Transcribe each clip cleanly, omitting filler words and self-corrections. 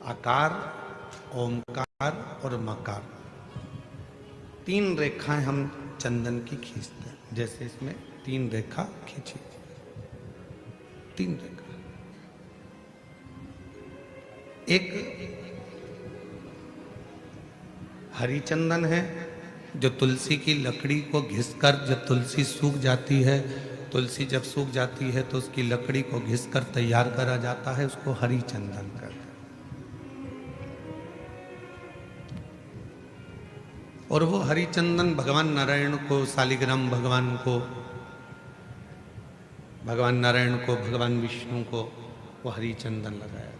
आकार, ओमकार और मकार, तीन रेखाएं हम चंदन की खींचते हैं। जैसे इसमें तीन रेखा खींची, तीन रेखा। एक हरी चंदन है जो तुलसी की लकड़ी को घिसकर, जब तुलसी सूख जाती है, तुलसी जब सूख जाती है तो उसकी लकड़ी को घिसकर तैयार करा जाता है, उसको हरी चंदन कहते हैं। और वो हरी चंदन भगवान नारायण को, शालिग्राम भगवान को, भगवान नारायण को, भगवान विष्णु को वो हरी चंदन लगाया।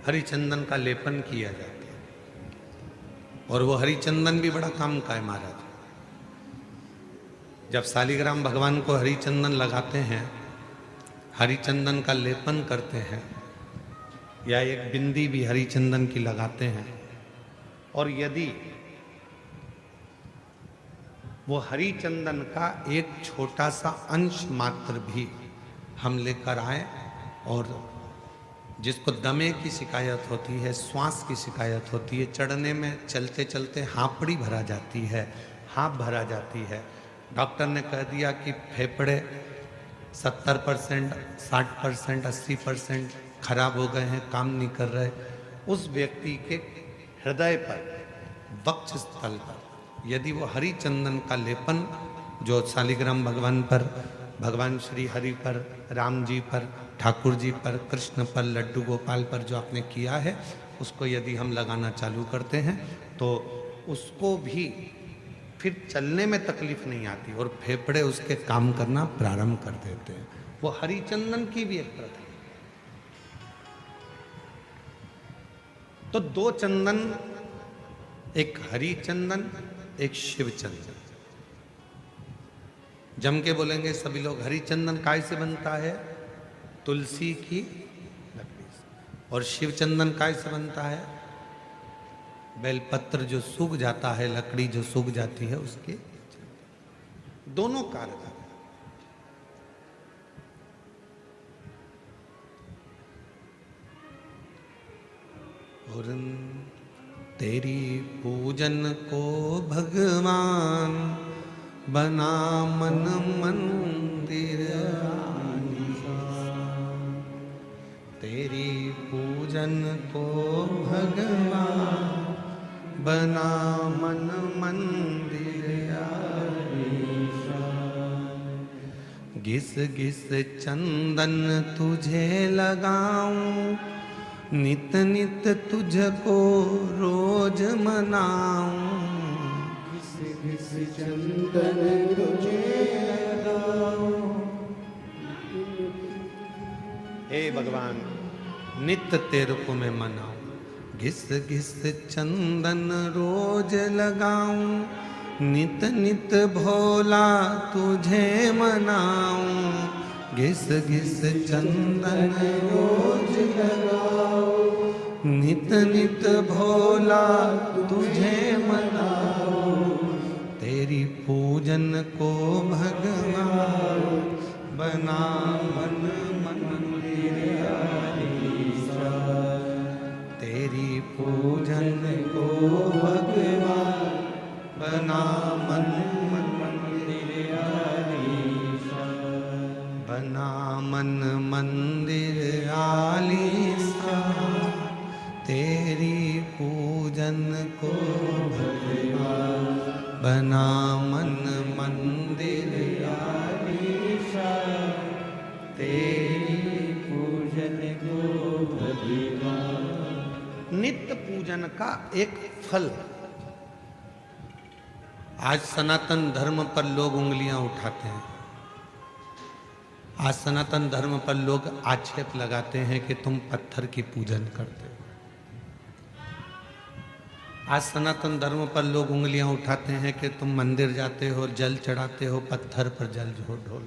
हरी चंदन का लेपन किया जाता है। और वो हरी चंदन भी बड़ा काम का है महाराज। जब शालिग्राम भगवान को हरी चंदन लगाते हैं, हरी चंदन का लेपन करते हैं, या एक बिंदी भी हरी चंदन की लगाते हैं, और यदि वो हरी चंदन का एक छोटा सा अंश मात्र भी हम लेकर आए, और जिसको दमे की शिकायत होती है, श्वास की शिकायत होती है, चढ़ने में चलते चलते हाँपड़ी भरा जाती है, हाँप भरा जाती है, डॉक्टर ने कह दिया कि फेफड़े 70%, 60%, 80% खराब हो गए हैं, काम नहीं कर रहे, उस व्यक्ति के हृदय पर, वक्ष स्थल पर यदि वो हरी चंदन का लेपन जो शालिग्राम भगवान पर, भगवान श्री हरि पर, राम जी पर, ठाकुर जी पर, कृष्ण पर, लड्डू गोपाल पर जो आपने किया है, उसको यदि हम लगाना चालू करते हैं तो उसको भी फिर चलने में तकलीफ नहीं आती और फेफड़े उसके काम करना प्रारंभ कर देते हैं। वो हरी चंदन की भी एक प्रथा है। तो दो चंदन, एक हरी चंदन, एक शिव चंदन। जम के बोलेंगे सभी लोग। हरी चंदन काय से बनता है? तुलसी की लकड़ी से। और शिव चंदन काय से बनता है? बेलपत्र जो सूख जाता है, लकड़ी जो सूख जाती है उसके। दोनों कारगर। और तेरी पूजन को भगवान बना मन मंदिर, तेरी पूजन को भगवान बना मन मंदिर, घिस घिस चंदन तुझे लगाऊं, नित नित तुझको रोज मनाऊं, घिस घिस चंदन तुझे लगाऊं। हे भगवान, नित तेरे को मैं मनाऊं, घिस घिस चंदन रोज लगाऊं, नित नित भोला तुझे मनाऊं, घिस घिस चंदन रोज लगाऊं, नित नित भोला तुझे मनाऊं, तेरी पूजन को भगवान बना मन मंदिर, तेरी पूजन को भगवान बना मन मंदिर, बना मन मंदिर आलीसा, तेरी पूजन को भगवान बना मन मंदिर आलीसा, तेरी पूजन को भगवान। नित्य पूजन का एक फल। आज सनातन धर्म पर लोग उंगलियां उठाते हैं। आज सनातन धर्म पर लोग आक्षेप लगाते हैं कि तुम पत्थर की पूजन करते हो। आज सनातन धर्म पर लोग उंगलियां उठाते हैं कि तुम मंदिर जाते हो, जल चढ़ाते हो, पत्थर पर जल ढोलते हो।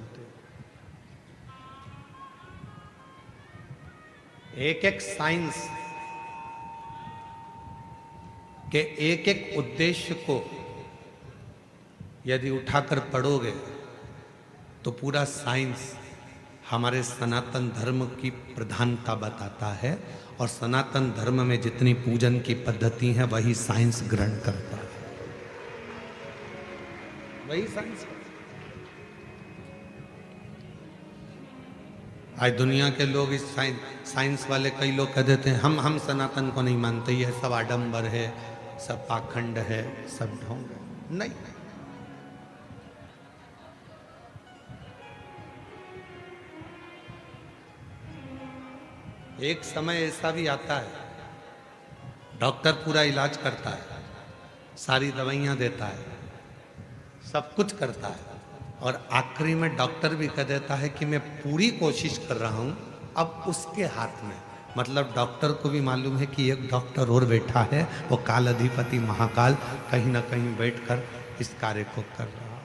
एक एक साइंस के एक एक उद्देश्य को यदि उठाकर पढ़ोगे तो पूरा साइंस हमारे सनातन धर्म की प्रधानता बताता है, और सनातन धर्म में जितनी पूजन की पद्धति है वही साइंस ग्रहण करता है, वही साइंस। आज दुनिया के लोग इस साइंस वाले कई लोग कह देते हैं हम सनातन को नहीं मानते, ये सब आडंबर है, सब पाखंड है, सब ढोंग है। नहीं, एक समय ऐसा भी आता है डॉक्टर पूरा इलाज करता है, सारी दवाइयां देता है, सब कुछ करता है, और आखिरी में डॉक्टर भी कह देता है कि मैं पूरी कोशिश कर रहा हूं, अब उसके हाथ में। मतलब डॉक्टर को भी मालूम है कि एक डॉक्टर और बैठा है, वो काल अधिपति महाकाल कहीं ना कहीं बैठकर इस कार्य को कर रहा है।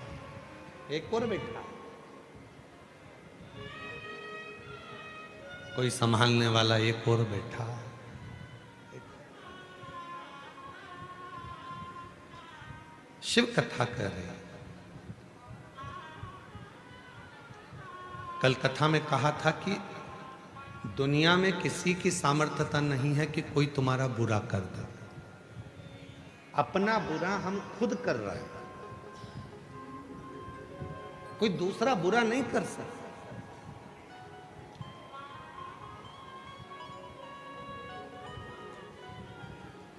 एक और बैठा है, कोई संभालने वाला एक और बैठा है। शिव कथा कर रहे हैं। कल कथा में कहा था कि दुनिया में किसी की सामर्थ्यता नहीं है कि कोई तुम्हारा बुरा कर दे, अपना बुरा हम खुद कर रहे हैं, कोई दूसरा बुरा नहीं कर सकता।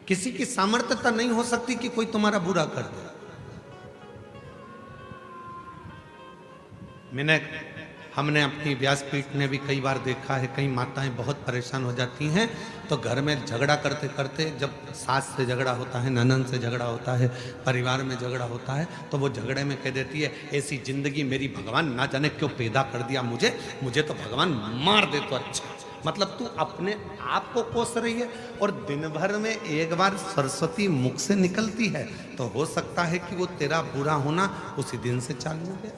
किसी की सामर्थ्यता नहीं हो सकती कि कोई तुम्हारा बुरा कर दे। हमने अपनी व्यासपीठ ने भी कई बार देखा है, कई माताएं बहुत परेशान हो जाती हैं, तो घर में झगड़ा करते करते, जब सास से झगड़ा होता है, ननद से झगड़ा होता है, परिवार में झगड़ा होता है, तो वो झगड़े में कह देती है ऐसी जिंदगी मेरी भगवान ना जाने क्यों पैदा कर दिया, मुझे तो भगवान मार दे तो अच्छा। मतलब तू अपने आप को कोस रही है, और दिन भर में एक बार सरस्वती मुख से निकलती है तो हो सकता है कि वो तेरा बुरा होना उसी दिन से चालू हो गया।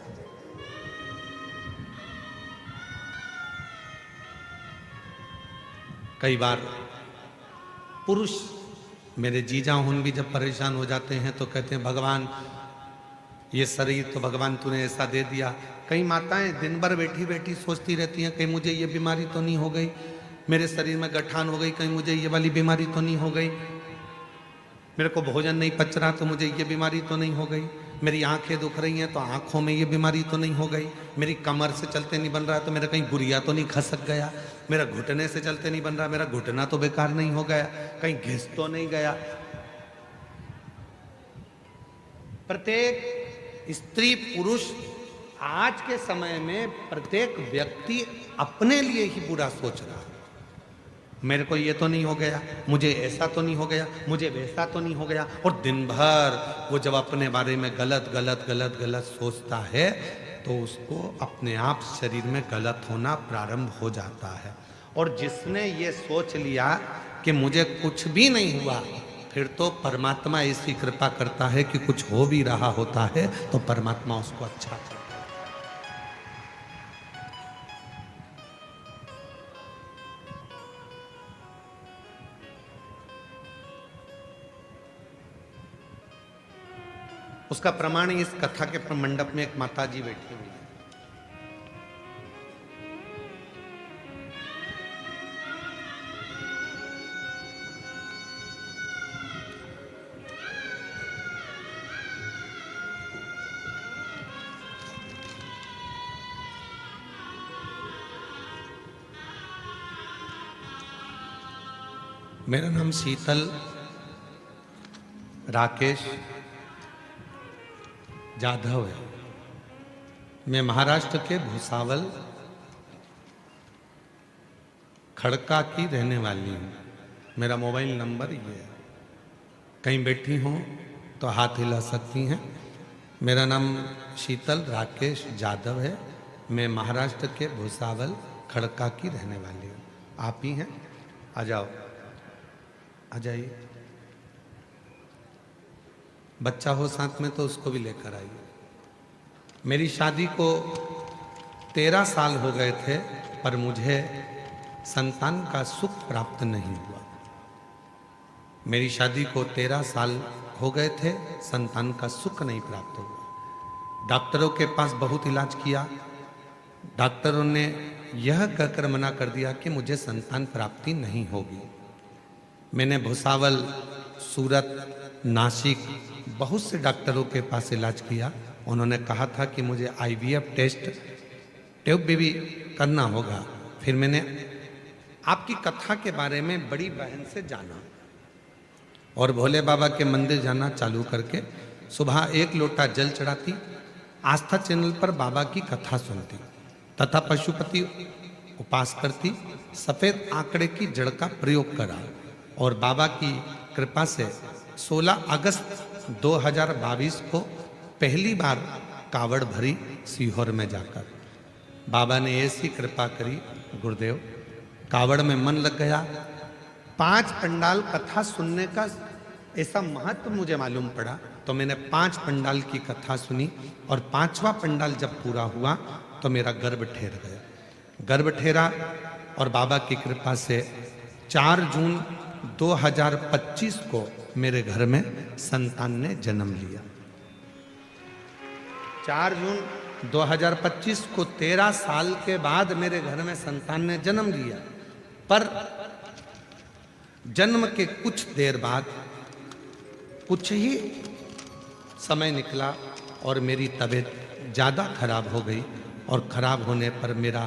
कई बार पुरुष, मेरे जीजा हुन भी जब परेशान हो जाते हैं तो कहते हैं भगवान ये शरीर तो भगवान तूने ऐसा दे दिया। कई माताएं दिन भर बैठी बैठी सोचती रहती हैं कहीं मुझे ये बीमारी तो नहीं हो गई, मेरे शरीर में गठान हो गई, कहीं मुझे ये वाली बीमारी तो नहीं हो गई, मेरे को भोजन नहीं पच रहा तो मुझे ये बीमारी तो नहीं हो गई, मेरी आंखें दुख रही हैं तो आंखों में ये बीमारी तो नहीं हो गई, मेरी कमर से चलते नहीं बन रहा तो मेरा कहीं गुरिया तो नहीं खसक गया, मेरा घुटने से चलते नहीं बन रहा, मेरा घुटना तो बेकार नहीं हो गया, कहीं घिस तो नहीं गया। प्रत्येक स्त्री पुरुष आज के समय में प्रत्येक व्यक्ति अपने लिए ही बुरा सोच रहा है। मेरे को ये तो नहीं हो गया, मुझे ऐसा तो नहीं हो गया, मुझे वैसा तो नहीं हो गया, और दिन भर वो जब अपने बारे में गलत गलत गलत गलत सोचता है तो उसको अपने आप शरीर में गलत होना प्रारंभ हो जाता है। और जिसने ये सोच लिया कि मुझे कुछ भी नहीं हुआ, फिर तो परमात्मा ऐसी कृपा करता है कि कुछ हो भी रहा होता है तो परमात्मा उसको अच्छा करता है। उसका प्रमाण इस कथा के मंडप में एक माता जी बैठी हुई है। मेरा नाम शीतल राकेश जाधव है। मैं महाराष्ट्र के भुसावल खड़का की रहने वाली हूँ। मेरा मोबाइल नंबर ये है, कहीं बैठी हों तो हाथ हिला सकती हैं। मेरा नाम शीतल राकेश जाधव है। मैं महाराष्ट्र के भुसावल खड़का की रहने वाली हूँ। आप ही हैं? आ जाओ, आ जाइए। बच्चा हो साथ में तो उसको भी लेकर आइए। मेरी शादी को 13 साल हो गए थे, पर मुझे संतान का सुख प्राप्त नहीं हुआ। मेरी शादी को 13 साल हो गए थे, संतान का सुख नहीं प्राप्त हुआ। डॉक्टरों के पास बहुत इलाज किया, डॉक्टरों ने यह कहकर मना कर दिया कि मुझे संतान प्राप्ति नहीं होगी। मैंने भुसावल, सूरत, नासिक बहुत से डॉक्टरों के पास इलाज किया। उन्होंने कहा था कि मुझे आईवीएफ टेस्ट ट्यूब भी करना होगा। फिर मैंने आपकी कथा के बारे में बड़ी बहन से जाना और भोले बाबा के मंदिर जाना चालू करके सुबह 1 लोटा जल चढ़ाती, आस्था चैनल पर बाबा की कथा सुनती तथा पशुपति उपास करती, सफ़ेद आंकड़े की जड़ का प्रयोग करा और बाबा की कृपा से 16 अगस्त 2022 को पहली बार कावड़ भरी सीहोर में जाकर। बाबा ने ऐसी कृपा करी गुरुदेव, कावड़ में मन लग गया। 5 पंडाल कथा सुनने का ऐसा महत्व मुझे मालूम पड़ा, तो मैंने 5 पंडाल की कथा सुनी और 5वां पंडाल जब पूरा हुआ तो मेरा गर्भ ठहर गया। गर्भ ठहरा और बाबा की कृपा से 4 जून 2025 को मेरे घर में संतान ने जन्म लिया। 4 जून 2025 को 13 साल के बाद मेरे घर में संतान ने जन्म लिया। पर जन्म के कुछ देर बाद कुछ ही समय निकला और मेरी तबीयत ज़्यादा खराब हो गई और खराब होने पर मेरा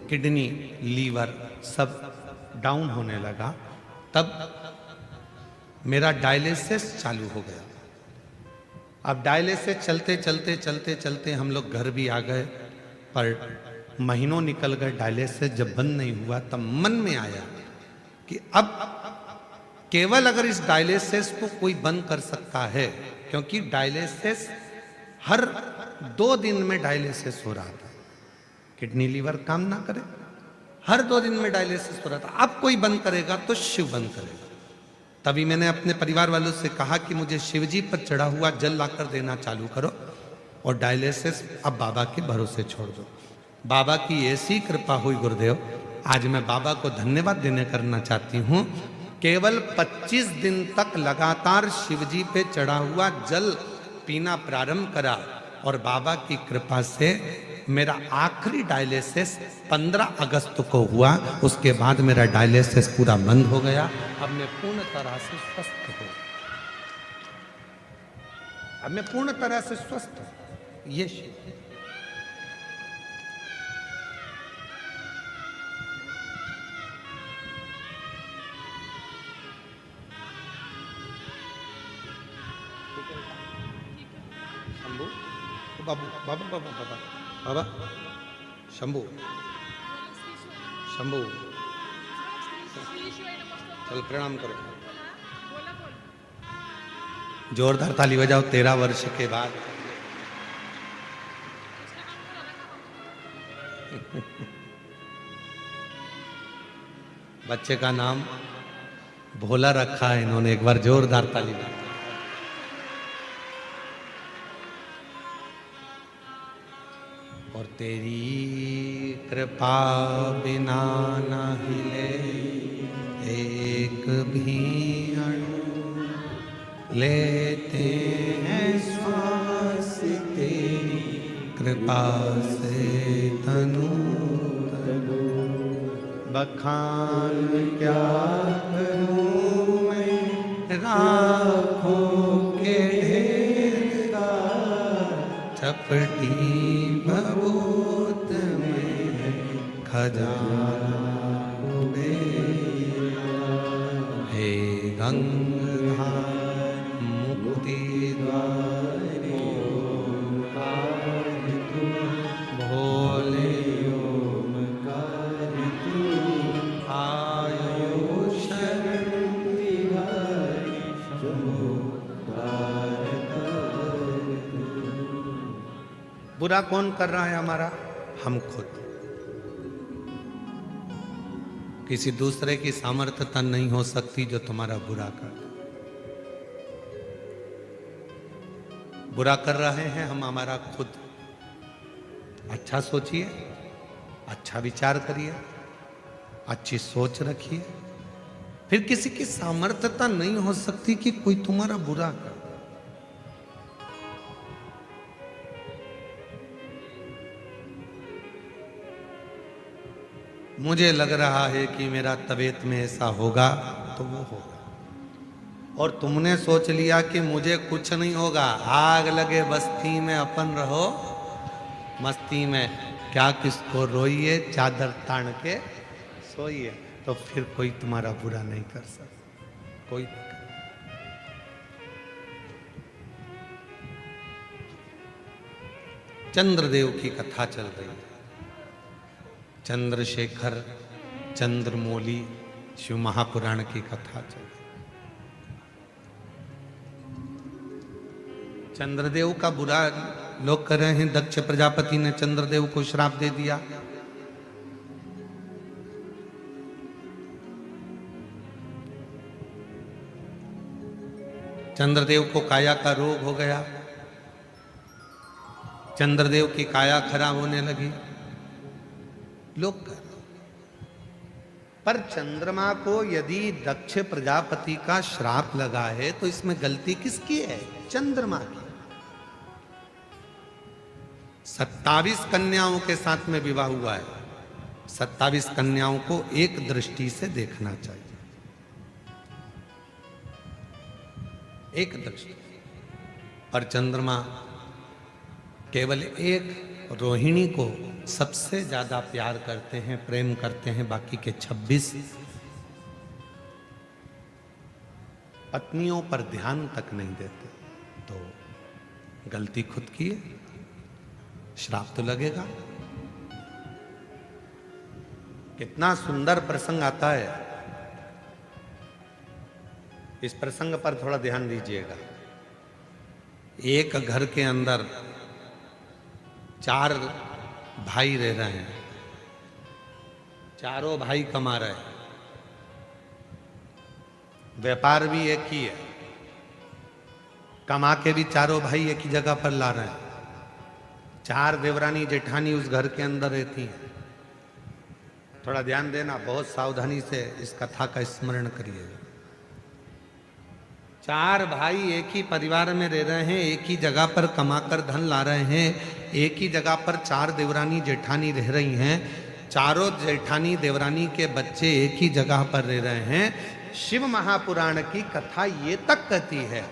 किडनी, लीवर सब डाउन होने लगा। तब मेरा डायलिसिस चालू हो गया। अब डायलिसिस चलते चलते चलते चलते हम लोग घर भी आ गए, पर महीनों निकल गए। डायलिसिस जब बंद नहीं हुआ तब मन में आया कि अब केवल अगर इस डायलिसिस को कोई बंद कर सकता है, क्योंकि डायलिसिस हर 2 दिन में डायलिसिस हो रहा था, किडनी लीवर काम ना करे, हर 2 दिन में डायलिसिस हो रहा था। अब कोई बंद करेगा तो शिव बंद करेगा। तभी मैंने अपने परिवार वालों से कहा कि मुझे शिवजी पर चढ़ा हुआ जल लाकर देना चालू करो और डायलिसिस अब बाबा के भरोसे छोड़ दो। बाबा की ऐसी कृपा हुई गुरुदेव, आज मैं बाबा को धन्यवाद देने करना चाहती हूँ। केवल 25 दिन तक लगातार शिवजी पे चढ़ा हुआ जल पीना प्रारंभ करा और बाबा की कृपा से मेरा आखिरी डायलिसिस 15 अगस्त को हुआ। उसके बाद मेरा डायलिसिस पूरा बंद हो गया। अब मैं पूर्ण तरह से स्वस्थ हूँ। अब मैं पूर्ण तरह से स्वस्थ हूँ। ये शंभू, बाबू बाबा बाबा बाबा बाबा शंभू शंभू, चल प्रणाम करो, जोरदार ताली बजाओ। 13 वर्ष के बाद बच्चे का नाम भोला रखा है इन्होंने। एक बार जोरदार ताली बजाओ। और तेरी कृपा बिना न हिले एक भी अणु, लेते हैं श्वास तेरी कृपा से तनु तनु। बखान क्या करूं मैं राखों के ढेर का, चपटी भभूत में खजाना हे गंगाधार मुक्ति द्वार ओंकार तू, भोले ओंकार तू, आयो शरण तिहारी शंभो द्वार कर तू। बुरा कौन कर रहा है हमारा? हम खुद। किसी दूसरे की सामर्थ्यता नहीं हो सकती जो तुम्हारा बुरा कर। बुरा कर रहे हैं हम हमारा खुद। अच्छा सोचिए, अच्छा विचार करिए, अच्छी सोच रखिए। फिर किसी की सामर्थ्यता नहीं हो सकती कि कोई तुम्हारा बुरा कर। मुझे लग रहा है कि मेरा तबीयत में ऐसा होगा तो वो होगा, और तुमने सोच लिया कि मुझे कुछ नहीं होगा, आग लगे बस्ती में अपन रहो मस्ती में, क्या किसको रोइए चादर तान के सोइए, तो फिर कोई तुम्हारा बुरा नहीं कर सकता, कोई नहीं कर। चंद्रदेव की कथा चल रही है, चंद्रशेखर चंद्रमौली शिव महापुराण की कथा चल रही। चंद्रदेव का बुरा लोग कर रहे हैं, दक्ष प्रजापति ने चंद्रदेव को श्राप दे दिया। चंद्रदेव को काया का रोग हो गया, चंद्रदेव की काया खराब होने लगी। लोग कर, पर चंद्रमा को यदि दक्ष प्रजापति का श्राप लगा है तो इसमें गलती किसकी है? चंद्रमा की। 27 कन्याओं के साथ में विवाह हुआ है, 27 कन्याओं को एक दृष्टि से देखना चाहिए, एक दृष्टि। पर चंद्रमा केवल एक रोहिणी को सबसे ज्यादा प्यार करते हैं, प्रेम करते हैं, बाकी के 26 पत्नियों पर ध्यान तक नहीं देते। तो गलती खुद की है, श्राप तो लगेगा। कितना सुंदर प्रसंग आता है, इस प्रसंग पर थोड़ा ध्यान दीजिएगा। एक घर के अंदर 4 भाई रह रहे हैं, चारों भाई कमा रहे हैं, व्यापार भी एक ही है, कमा के भी चारों भाई एक ही जगह पर ला रहे हैं। 4 देवरानी जेठानी उस घर के अंदर रहती हैं। थोड़ा ध्यान देना, बहुत सावधानी से इस कथा का स्मरण करिएगा। 4 भाई एक ही परिवार में रह रहे हैं, एक ही जगह पर कमाकर धन ला रहे हैं, एक ही जगह पर 4 देवरानी जेठानी रह रही हैं, चारों जेठानी देवरानी के बच्चे एक ही जगह पर रह रहे हैं। शिव महापुराण की कथा ये तक कहती है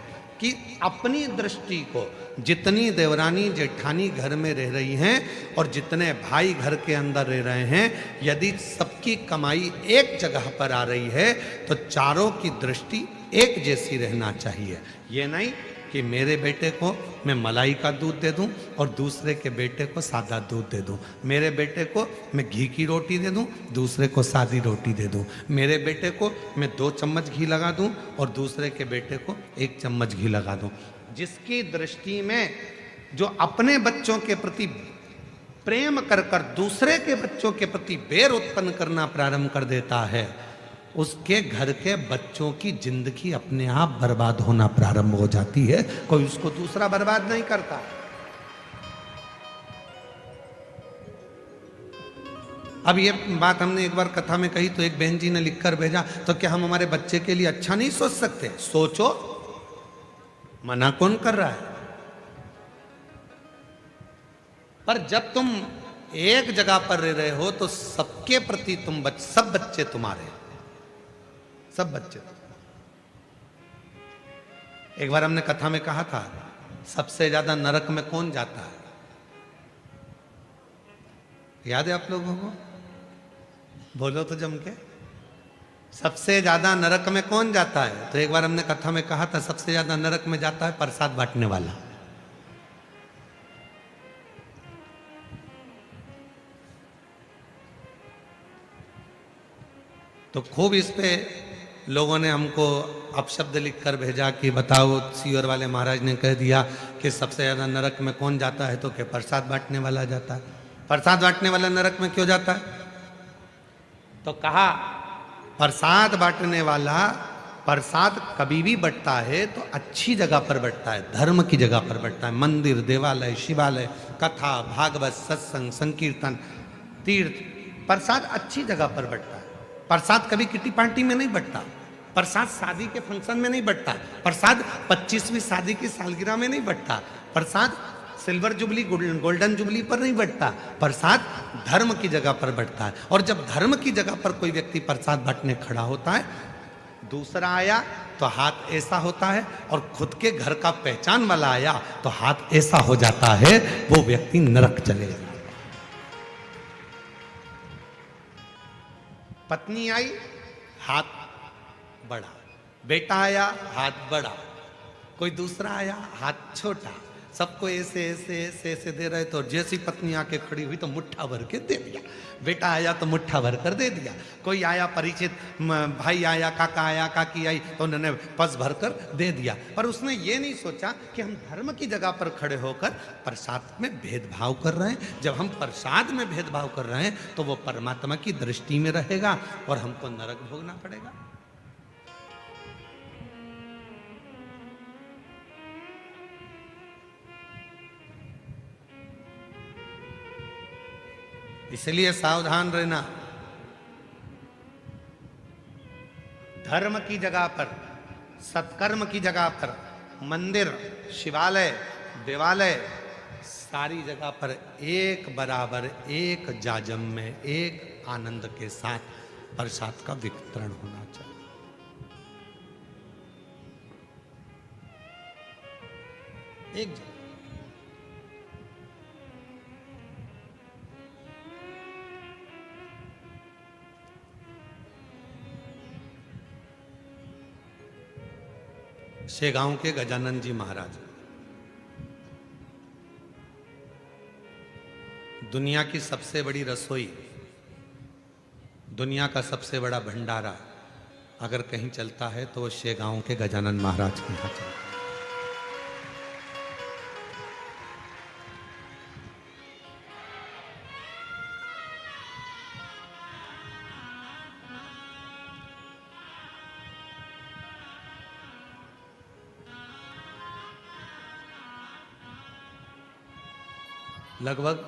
कि अपनी दृष्टि को जितनी देवरानी जेठानी घर में रह रही हैं और जितने भाई घर के अंदर रह रहे हैं, यदि सबकी कमाई एक जगह पर आ रही है तो चारों की दृष्टि एक जैसी रहना चाहिए। ये नहीं कि मेरे बेटे को मैं मलाई का दूध दे दूं और दूसरे के बेटे को सादा दूध दे दूं, मेरे बेटे को मैं घी की रोटी दे दूं, दूसरे को सादी रोटी दे दूं, मेरे बेटे को मैं 2 चम्मच घी लगा दूं और दूसरे के बेटे को 1 चम्मच घी लगा दूं। जिसकी दृष्टि में जो अपने बच्चों के प्रति प्रेम कर कर दूसरे के बच्चों के प्रति बैर उत्पन्न करना प्रारंभ कर देता है, उसके घर के बच्चों की जिंदगी अपने आप बर्बाद होना प्रारंभ हो जाती है। कोई उसको दूसरा बर्बाद नहीं करता। अब ये बात हमने एक बार कथा में कही तो एक बहन जी ने लिखकर भेजा, तो क्या हम हमारे बच्चे के लिए अच्छा नहीं सोच सकते? सोचो, मना कौन कर रहा है? पर जब तुम एक जगह पर रह रहे हो तो सबके प्रति सब बच्चे तुम्हारे, सब बच्चे। एक बार हमने कथा में कहा था, सबसे ज्यादा नरक में कौन जाता है? याद है आप लोगों को? बोलो तो जम के। सबसे ज्यादा नरक में कौन जाता है? तो एक बार हमने कथा में कहा था, सबसे ज्यादा नरक में जाता है प्रसाद बांटने वाला। तो खूब इस पे लोगों ने हमको अपशब्द लिखकर भेजा कि बताओ, सीवर वाले महाराज ने कह दिया कि सबसे ज्यादा नरक में कौन जाता है, तो क्या प्रसाद बांटने वाला जाता है। प्रसाद बांटने वाला नरक में क्यों जाता है? तो कहा प्रसाद बांटने वाला प्रसाद कभी भी बंटता है तो अच्छी जगह पर बंटता है, धर्म की जगह पर बंटता है। मंदिर, देवालय, शिवालय, कथा, भागवत, सत्संग, संकीर्तन, तीर्थ, प्रसाद अच्छी जगह पर बंटता है। प्रसाद कभी किटी पार्टी में नहीं बंटता, प्रसाद शादी के फंक्शन में नहीं बंटता, प्रसाद 25वीं शादी की सालगिरह में नहीं बंटता, प्रसाद सिल्वर जुबली गोल्डन जुबली पर नहीं बंटता, प्रसाद धर्म की जगह पर बंटता है। और जब धर्म की जगह पर कोई व्यक्ति प्रसाद बांटने खड़ा होता है, दूसरा आया तो हाथ ऐसा होता है, और खुद के घर का पहचान वाला आया तो हाथ ऐसा हो जाता है, वो व्यक्ति नरक चले जाता। पत्नी आई हाथ बड़ा, बेटा आया हाथ बड़ा, कोई दूसरा आया हाथ छोटा, सबको ऐसे ऐसे ऐसे ऐसे दे रहे। तो जैसी पत्नी आके खड़ी हुई तो मुट्ठा भर के दे दिया, बेटा आया तो मुट्ठा भर कर दे दिया, कोई आया परिचित भाई आया, काका आया, काकी आई तो उन्होंने पस भर कर दे दिया। पर उसने ये नहीं सोचा कि हम धर्म की जगह पर खड़े होकर प्रसाद में भेदभाव कर रहे हैं। जब हम प्रसाद में भेदभाव कर रहे हैं तो वो परमात्मा की दृष्टि में रहेगा और हमको नरक भोगना पड़ेगा। इसलिए सावधान रहना। धर्म की जगह पर, सत्कर्म की जगह पर, मंदिर, शिवालय, देवालय, सारी जगह पर एक बराबर, एक जाजम में, एक आनंद के साथ प्रसाद का वितरण होना चाहिए। एक जगह शेगांव के गजानन जी महाराज, दुनिया की सबसे बड़ी रसोई, दुनिया का सबसे बड़ा भंडारा अगर कहीं चलता है तो वो शेगांव के गजानन महाराज के यहाँ चलता है। लगभग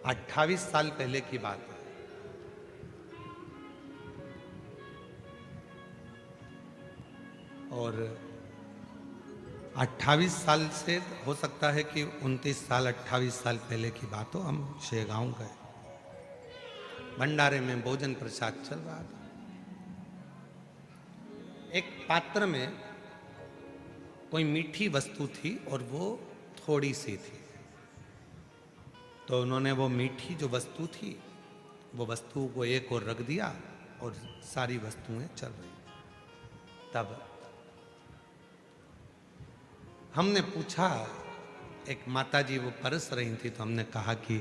28 साल पहले की बात है। और 28 साल से हो सकता है कि 29 साल 28 साल पहले की बात हो। हम शेगांव गए, भंडारे में भोजन प्रसाद चल रहा था। एक पात्र में कोई मीठी वस्तु थी और वो थोड़ी सी थी। तो उन्होंने वो मीठी जो वस्तु थी, वो वस्तु को एक और रख दिया और सारी वस्तुएं चल रही। तब हमने पूछा, एक माता जी वो परस रही थी, तो हमने कहा कि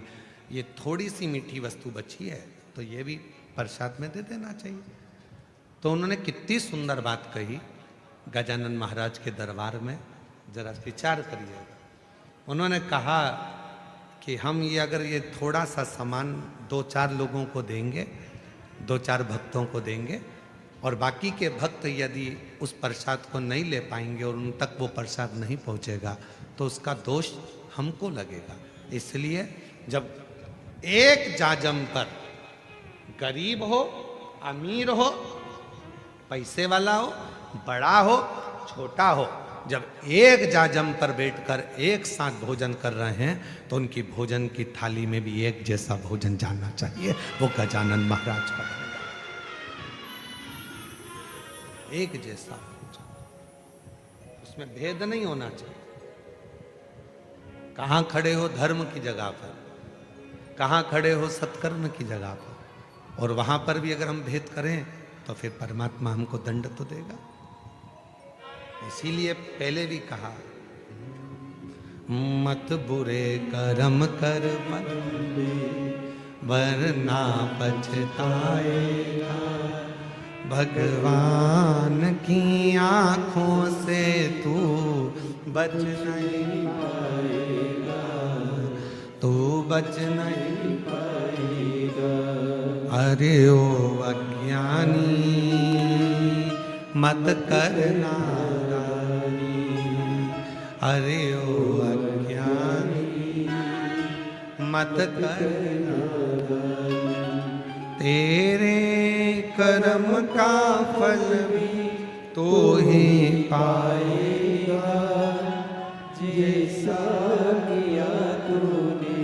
ये थोड़ी सी मीठी वस्तु बची है तो ये भी प्रसाद में दे देना चाहिए। तो उन्होंने कितनी सुंदर बात कही गजानन महाराज के दरबार में, जरा विचार करिएगा। उन्होंने कहा कि हम ये अगर ये थोड़ा सा सामान 2-4 लोगों को देंगे, 2-4 भक्तों को देंगे, और बाकी के भक्त यदि उस प्रसाद को नहीं ले पाएंगे और उन तक वो प्रसाद नहीं पहुंचेगा तो उसका दोष हमको लगेगा। इसलिए जब एक जाजम पर गरीब हो, अमीर हो, पैसे वाला हो, बड़ा हो, छोटा हो, जब एक जाजम पर बैठकर एक साथ भोजन कर रहे हैं तो उनकी भोजन की थाली में भी एक जैसा भोजन जाना चाहिए। वो गजानन महाराज का एक जैसा भोजन, उसमें भेद नहीं होना चाहिए। कहाँ खड़े हो धर्म की जगह पर, कहाँ खड़े हो सत्कर्म की जगह पर, और वहां पर भी अगर हम भेद करें तो फिर परमात्मा हमको दंड तो देगा। इसीलिए पहले भी कहा, मत बुरे कर्म कर वरना पछताएगा, भगवान की आंखों से तू बच नहीं पाएगा, तू बच नहीं पाएगा। अरे ओ अज्ञानी मत करना, अरे ओ अज्ञानी मत करना, तेरे कर्म का फल भी तो ही पाएगा, जैसे तूने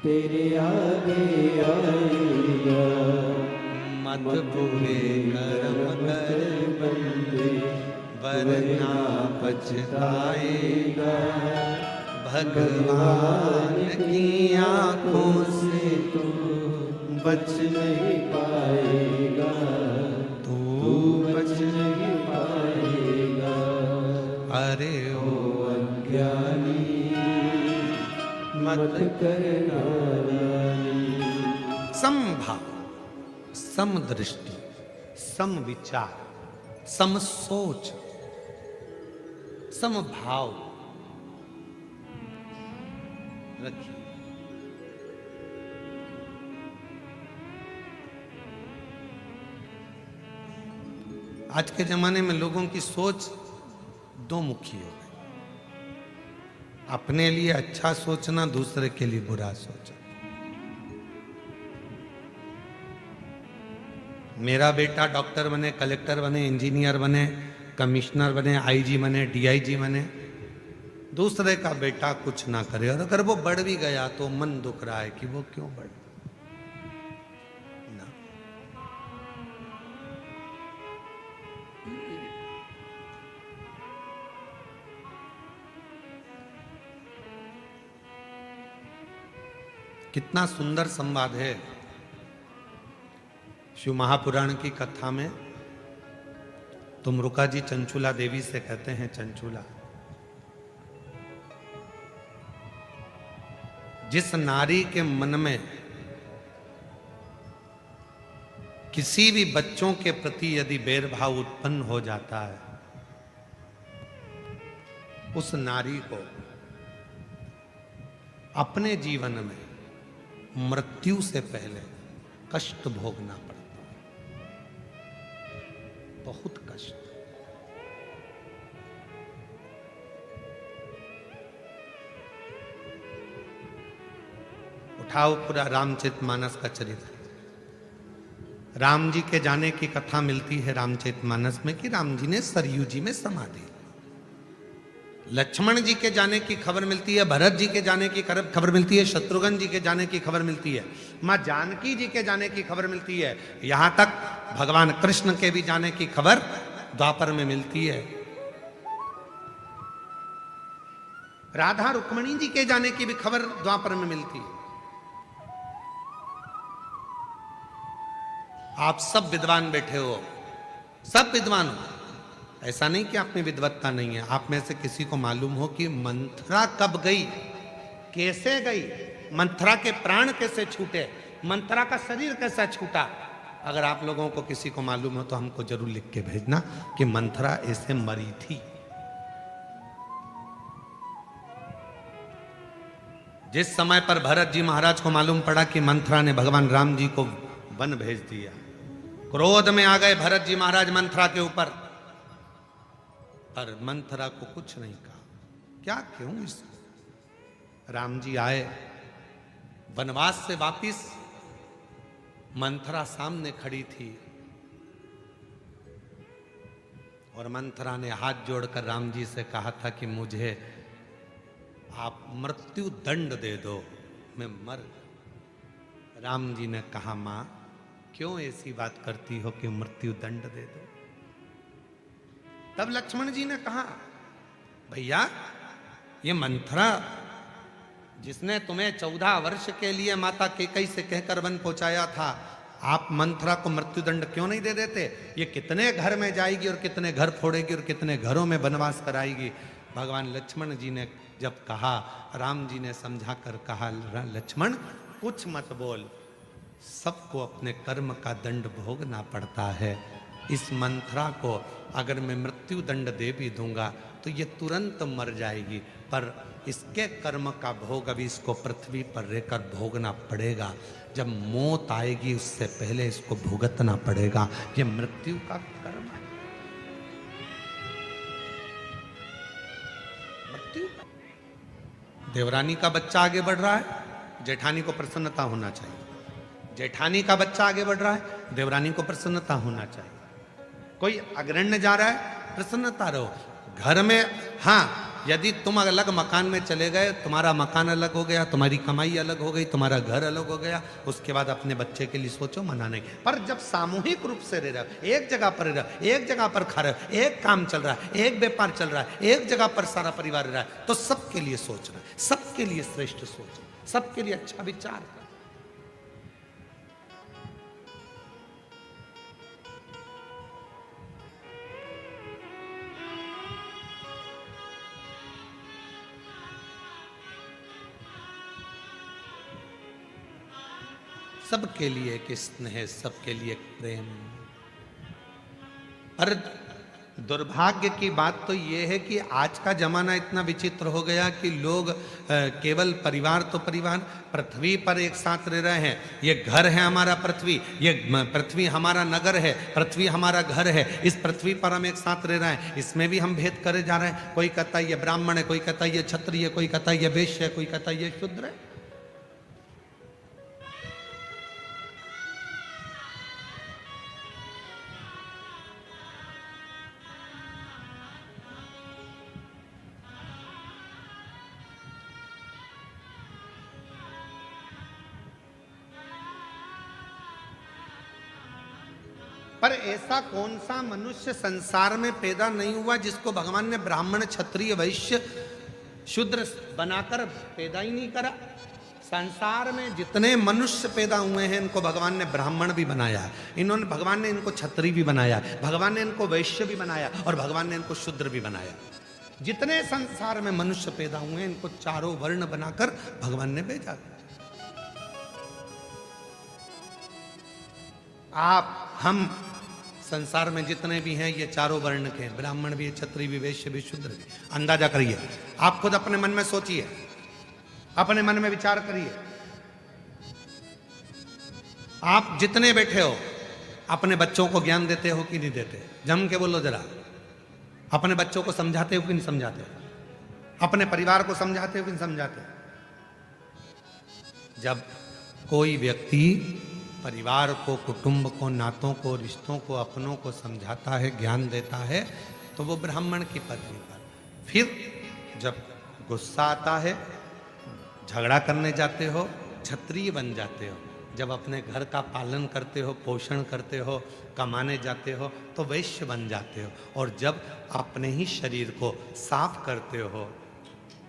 तेरे आगे आएगा। मत बुरे कर्म कर बंदे वरना पछताएगा। भगवान की आंखों से तू बच नहीं पाएगा, तू बच नहीं पाएगा। अरे ओ अज्ञानी मत करना नानी। समभाव, समदृष्टि, समविचार, समसोच, समभाव रखिए। आज के जमाने में लोगों की सोच दो मुखी हो गई। अपने लिए अच्छा सोचना, दूसरे के लिए बुरा सोचना। मेरा बेटा डॉक्टर बने, कलेक्टर बने, इंजीनियर बने, कमिश्नर बने, आईजी बने, डीआईजी बने, दूसरे का बेटा कुछ ना करे। और अगर वो बढ़ भी गया तो मन दुख रहा है कि वो क्यों बढ़ ना। कितना सुंदर संवाद है शिव महापुराण की कथा में। तुम रुका जी चंचुला देवी से कहते हैं, चंचुला, जिस नारी के मन में किसी भी बच्चों के प्रति यदि बैरभाव उत्पन्न हो जाता है, उस नारी को अपने जीवन में मृत्यु से पहले कष्ट भोगना पड़ता है, बहुत कष्ट। उठाओ पूरा रामचरितमानस का चरित्र। राम जी के जाने की कथा मिलती है रामचरितमानस में कि राम जी ने सरयू जी में समाधि। लक्ष्मण जी के जाने की खबर मिलती है, भरत जी के जाने की खबर मिलती है, शत्रुघ्न जी के जाने की खबर मिलती है, मां जानकी जी के जाने की खबर मिलती है, यहां तक भगवान कृष्ण के भी जाने की खबर द्वापर में मिलती है। राधा रुक्मणी जी के जाने की भी खबर द्वापर में मिलती है। आप सब विद्वान बैठे हो, सब विद्वान हो, ऐसा नहीं कि आप में विद्वत्ता नहीं है। आप में से किसी को मालूम हो कि मंथरा कब गई, कैसे गई, मंथरा के प्राण कैसे छूटे, मंथरा का शरीर कैसा छूटा? अगर आप लोगों को किसी को मालूम हो तो हमको जरूर लिख के भेजना कि मंथरा ऐसे मरी थी। जिस समय पर भरत जी महाराज को मालूम पड़ा कि मंथरा ने भगवान राम जी को वन भेज दिया, क्रोध में आ गए भरत जी महाराज मंथरा के ऊपर, पर मंथरा को कुछ नहीं कहा। क्या क्यों? इस राम जी आए वनवास से वापिस, मंथरा सामने खड़ी थी और मंथरा ने हाथ जोड़कर राम जी से कहा था कि मुझे आप मृत्यु दंड दे दो, मैं मर। राम जी ने कहा, मां क्यों ऐसी बात करती हो कि मृत्यु दंड दे दो? तब लक्ष्मण जी ने कहा, भैया ये मंथरा जिसने तुम्हें 14 वर्ष के लिए माता कैकई से कहकर वन पहुंचाया था, आप मंथरा को मृत्युदंड क्यों नहीं दे देते? ये कितने घर में जाएगी और कितने घर फोड़ेगी और कितने घरों में वनवास कराएगी। भगवान लक्ष्मण जी ने जब कहा, राम जी ने समझा कर कहा, लक्ष्मण कुछ मत बोल, सबको अपने कर्म का दंड भोगना पड़ता है। इस मंथरा को अगर मैं मृत्यु दंड दे भी दूंगा तो ये तुरंत मर जाएगी, पर इसके कर्म का भोग अभी इसको पृथ्वी पर रहकर भोगना पड़ेगा। जब मौत आएगी उससे पहले इसको भुगतना पड़ेगा। ये मृत्यु का कर्म है, मृत्यु। देवरानी का बच्चा आगे बढ़ रहा है, जेठानी को प्रसन्नता होना चाहिए। जेठानी का बच्चा आगे बढ़ रहा है, देवरानी को प्रसन्नता होना चाहिए। कोई अग्रण्य जा रहा है, प्रसन्नता रहो। घर में हाँ यदि तुम अलग मकान में चले गए, तुम्हारा मकान अलग हो गया, तुम्हारी कमाई अलग हो गई, तुम्हारा घर अलग हो गया, उसके बाद अपने बच्चे के लिए सोचो, मना नहीं। पर जब सामूहिक रूप से रह रहे हो, एक जगह पर रह रहे हो, एक जगह पर खा रहे हो, एक काम चल रहा है, एक व्यापार चल रहा है, एक जगह पर सारा परिवार रह रहा है, तो सबके लिए सोचना, सबके लिए श्रेष्ठ सोचना, सबके लिए अच्छा विचार करना। सबके लिए एक स्नेह, सबके लिए एक प्रेम। पर दुर्भाग्य की बात तो यह है कि आज का जमाना इतना विचित्र हो गया कि लोग केवल परिवार तो परिवार, पृथ्वी पर एक साथ रह रहे हैं। ये घर है हमारा पृथ्वी, ये पृथ्वी हमारा नगर है, पृथ्वी हमारा घर है, इस पृथ्वी पर हम एक साथ रह रहे हैं, इसमें भी हम भेद करे जा रहे हैं। कोई कहता है ये ब्राह्मण है, कोई कहता है ये क्षत्रिय है, कोई कहता है ये वैश्य है, कोई कहता है ये शूद्र है। पर ऐसा कौन सा मनुष्य संसार में पैदा नहीं हुआ जिसको भगवान ने ब्राह्मण, क्षत्रिय, वैश्य, शूद्र बनाकर पैदा ही नहीं करा। संसार में जितने मनुष्य पैदा हुए हैं इनको भगवान ने ब्राह्मण भी बनाया है, इन्होंने भगवान ने इनको क्षत्रिय भी बनाया, भगवान ने इनको वैश्य भी बनाया और भगवान ने इनको शूद्र भी बनाया। जितने संसार में मनुष्य पैदा हुए हैं इनको चारों वर्ण बनाकर भगवान ने भेजा। आप हम संसार में जितने भी हैं ये चारों वर्ण के हैं, ब्राह्मण भी, क्षत्रिय भी, वैश्य भी, शूद्र भी। अंदाजा करिए, आप खुद अपने मन में सोचिए, अपने मन में विचार करिए। आप जितने बैठे हो अपने बच्चों को ज्ञान देते हो कि नहीं देते? जम के बोलो जरा। अपने बच्चों को समझाते हो कि नहीं समझाते हो? अपने परिवार को समझाते हो कि नहीं समझाते हो? जब कोई व्यक्ति परिवार को, कुटुंब को, नातों को, रिश्तों को, अपनों को समझाता है, ज्ञान देता है, तो वो ब्राह्मण की पदवी पर। फिर जब गुस्सा आता है, झगड़ा करने जाते हो, क्षत्रिय बन जाते हो। जब अपने घर का पालन करते हो, पोषण करते हो, कमाने जाते हो, तो वैश्य बन जाते हो। और जब अपने ही शरीर को साफ करते हो,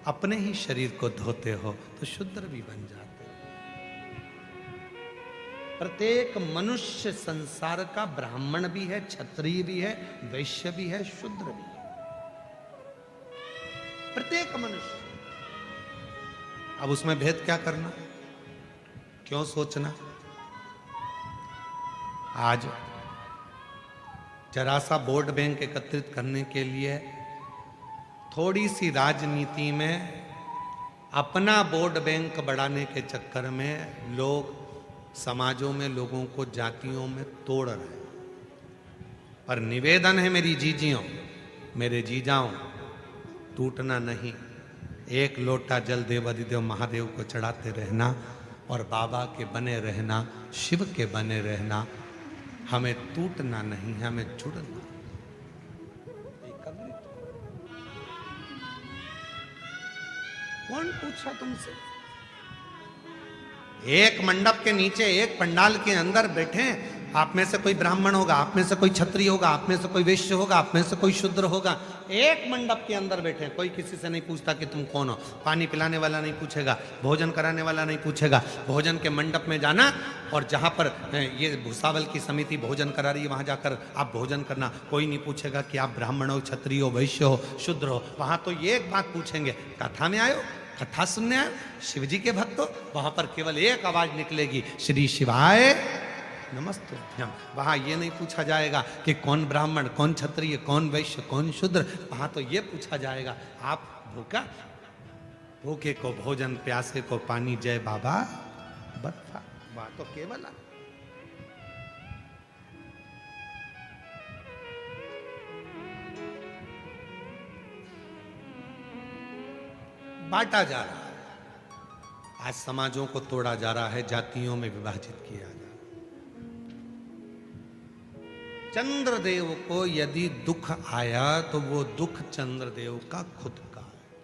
अपने ही शरीर को धोते हो, तो शूद्र भी बन जाते हो। प्रत्येक मनुष्य संसार का ब्राह्मण भी है, क्षत्रिय भी है, वैश्य भी है, शूद्र भी है। प्रत्येक मनुष्य। अब उसमें भेद क्या करना, क्यों सोचना? आज जरा सा वोट बैंक एकत्रित करने के लिए थोड़ी सी राजनीति में अपना वोट बैंक बढ़ाने के चक्कर में लोग समाजों में, लोगों को जातियों में तोड़ रहे हैं। पर निवेदन है मेरी जीजियों, मेरे जीजाओं, टूटना नहीं। एक लोटा जल देवाधिदेव महादेव को चढ़ाते रहना और बाबा के बने रहना, शिव के बने रहना। हमें टूटना नहीं, हमें जुड़ना। कौन पूछा तुमसे? एक मंडप के नीचे, एक पंडाल के अंदर बैठे, आप में से कोई ब्राह्मण होगा, आप में से कोई क्षत्रिय होगा, आप में से कोई वैश्य होगा, आप में से कोई शूद्र होगा। एक मंडप के अंदर बैठे, कोई किसी से नहीं पूछता कि तुम कौन हो। पानी पिलाने वाला नहीं पूछेगा, भोजन कराने वाला नहीं पूछेगा। भोजन के मंडप में जाना और जहाँ पर ये भूसावल की समिति भोजन करा रही है वहाँ जाकर आप भोजन करना। कोई नहीं पूछेगा कि आप ब्राह्मण हो, क्षत्रिय हो, वैश्य हो, शूद्र हो। वहाँ तो ये एक बात पूछेंगे, कथा में आयो, कथा सुनने आए, शिव जी के भक्त हो। वहां पर केवल एक आवाज निकलेगी, श्री शिवाय नमस्तुभ्यम। वहां ये नहीं पूछा जाएगा कि कौन ब्राह्मण, कौन क्षत्रिय, कौन वैश्य, कौन शूद्र। वहां तो ये पूछा जाएगा, आप भूखा? भूखे को भोजन, प्यासे को पानी, जय बाबा बता। वहां तो केवल बांटा जा रहा है। आज समाजों को तोड़ा जा रहा है, जातियों में विभाजित किया जा रहा है। चंद्रदेव को यदि दुख आया तो वो दुख चंद्रदेव का खुद का है।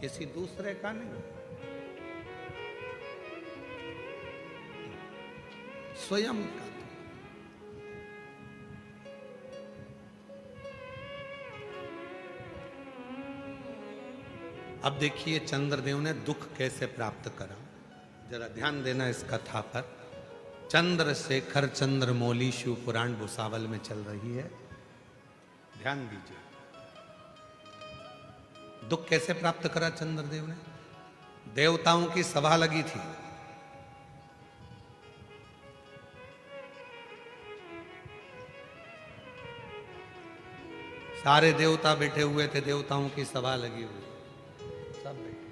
किसी दूसरे का नहीं, स्वयं का। अब देखिए चंद्रदेव ने दुख कैसे प्राप्त करा, जरा ध्यान देना इस कथा पर। चंद्रशेखर चंद्रमौली शिव पुराण भुसावल में चल रही है, ध्यान दीजिए। दुख कैसे प्राप्त करा चंद्रदेव ने? देवताओं की सभा लगी थी, सारे देवता बैठे हुए थे, देवताओं की सभा लगी हुई, सब बैठे।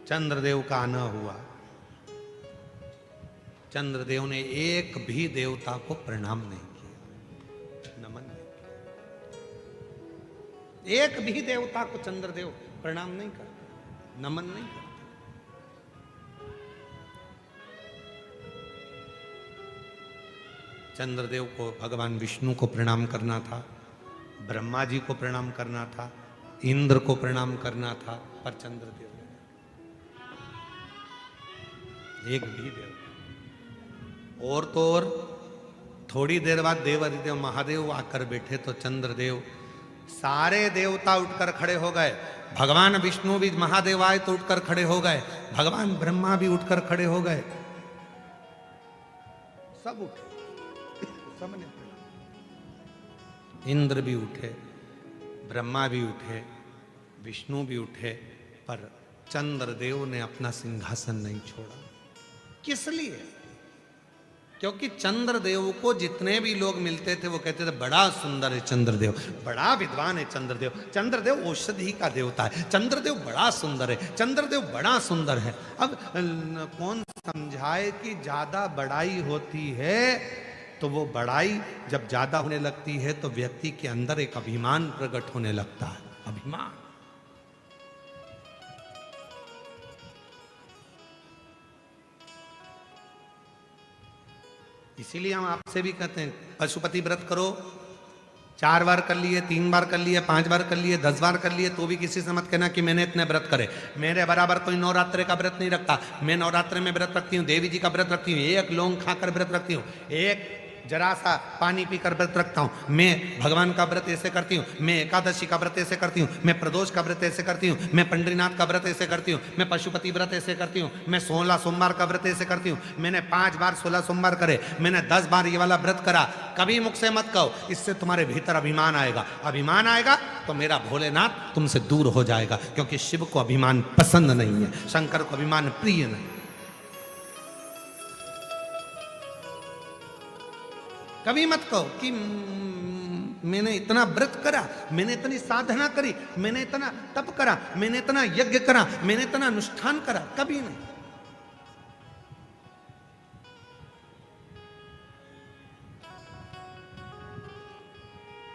चंद्रदेव का आना हुआ, चंद्रदेव ने एक भी देवता को प्रणाम नहीं किया, नमन नहीं किया। एक भी देवता को चंद्रदेव प्रणाम नहीं करते, नमन नहीं करते। चंद्रदेव को भगवान विष्णु को प्रणाम करना था, ब्रह्मा जी को प्रणाम करना था, इंद्र को प्रणाम करना था, पर चंद्रदेव एक भी देव। और तो और थोड़ी देर बाद देवादिदेव महादेव आकर बैठे तो चंद्रदेव, सारे देवता उठकर खड़े हो गए। भगवान विष्णु भी, महादेव आए तो उठकर खड़े हो गए, भगवान ब्रह्मा भी उठकर खड़े हो गए, सब उठे, सबने। इंद्र भी उठे, ब्रह्मा भी उठे, विष्णु भी उठे, पर चंद्रदेव ने अपना सिंहासन नहीं छोड़ा। किस लिए? क्योंकि चंद्रदेव को जितने भी लोग मिलते थे वो कहते थे बड़ा सुंदर है चंद्रदेव, बड़ा विद्वान है चंद्रदेव, चंद्रदेव औषधि का देवता है, चंद्रदेव बड़ा सुंदर है, चंद्रदेव बड़ा सुंदर है। अब कौन समझाए कि ज्यादा बड़ाई होती है तो वो बड़ाई जब ज्यादा होने लगती है तो व्यक्ति के अंदर एक अभिमान प्रकट होने लगता है, अभिमान। इसीलिए हम आपसे भी कहते हैं पशुपति व्रत करो, 4 बार कर लिए, 3 बार कर लिए, 5 बार कर लिए, 10 बार कर लिए, तो भी किसी से मत कहना कि मैंने इतने व्रत करे। मेरे बराबर कोई नवरात्रे का व्रत नहीं रखता। मैं नवरात्रे में व्रत रखती हूँ, देवी जी का व्रत रखती हूँ, एक लौंग खाकर व्रत रखती हूँ, एक जरा सा पानी पीकर व्रत रखता हूँ। मैं भगवान का व्रत ऐसे करती हूँ, मैं एकादशी का व्रत ऐसे करती हूँ, मैं प्रदोष का व्रत ऐसे करती हूँ, मैं पंडरीनाथ का व्रत ऐसे करती हूँ, मैं पशुपति व्रत ऐसे करती हूँ, मैं 16 सोमवार का व्रत ऐसे करती हूँ, मैंने 5 बार 16 सोमवार करे, मैंने 10 बार ये वाला व्रत करा। कभी मुख से मत कहो, इससे तुम्हारे भीतर अभिमान आएगा। अभिमान आएगा तो मेरा भोलेनाथ तुमसे दूर हो जाएगा, क्योंकि शिव को अभिमान पसंद नहीं है, शंकर को अभिमान प्रिय नहीं। कभी मत कहो कि मैंने इतना व्रत करा, मैंने इतनी साधना करी, मैंने इतना तप करा, मैंने इतना यज्ञ करा, मैंने इतना अनुष्ठान करा, कभी नहीं।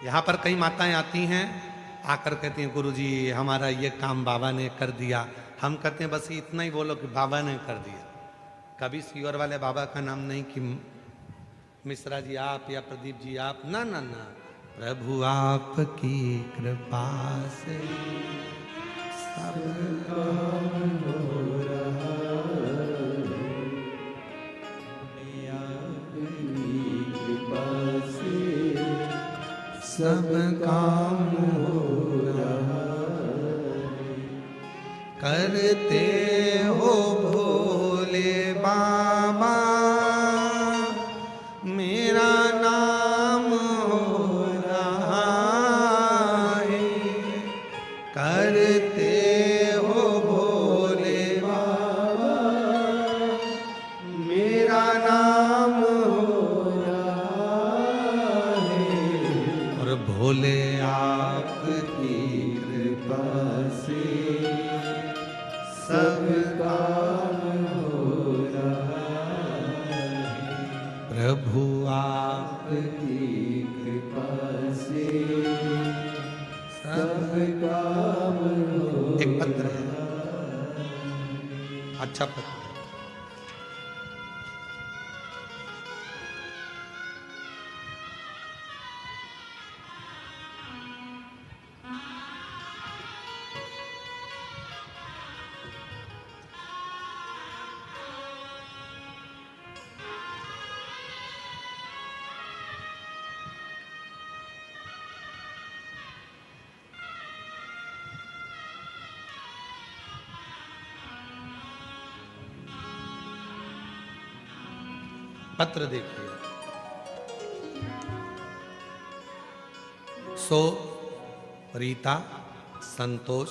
यहां पर कई माताएं आती हैं, आकर कहती हैं गुरुजी हमारा ये काम बाबा ने कर दिया। हम कहते हैं बस इतना ही बोलो कि बाबा ने कर दिया। कभी सीवर वाले बाबा का नाम नहीं कि मिश्रा जी आप या प्रदीप जी आप, ना ना ना, प्रभु आपकी कृपा से सब काम हो रहा है, आपकी कृपा से सब काम हो रहा है। करते हो भोले बाबा मेरा नाम हो रहा है, करते हो भोले बाबा मेरा नाम हो रहा है। और भोले आपकी कृपा से सब काम हो रहा है। प्रभु आपकी कृपा से सब काम हो। एक पत्र है, अच्छा पत्र। पत्र देखिए। सो रीता संतोष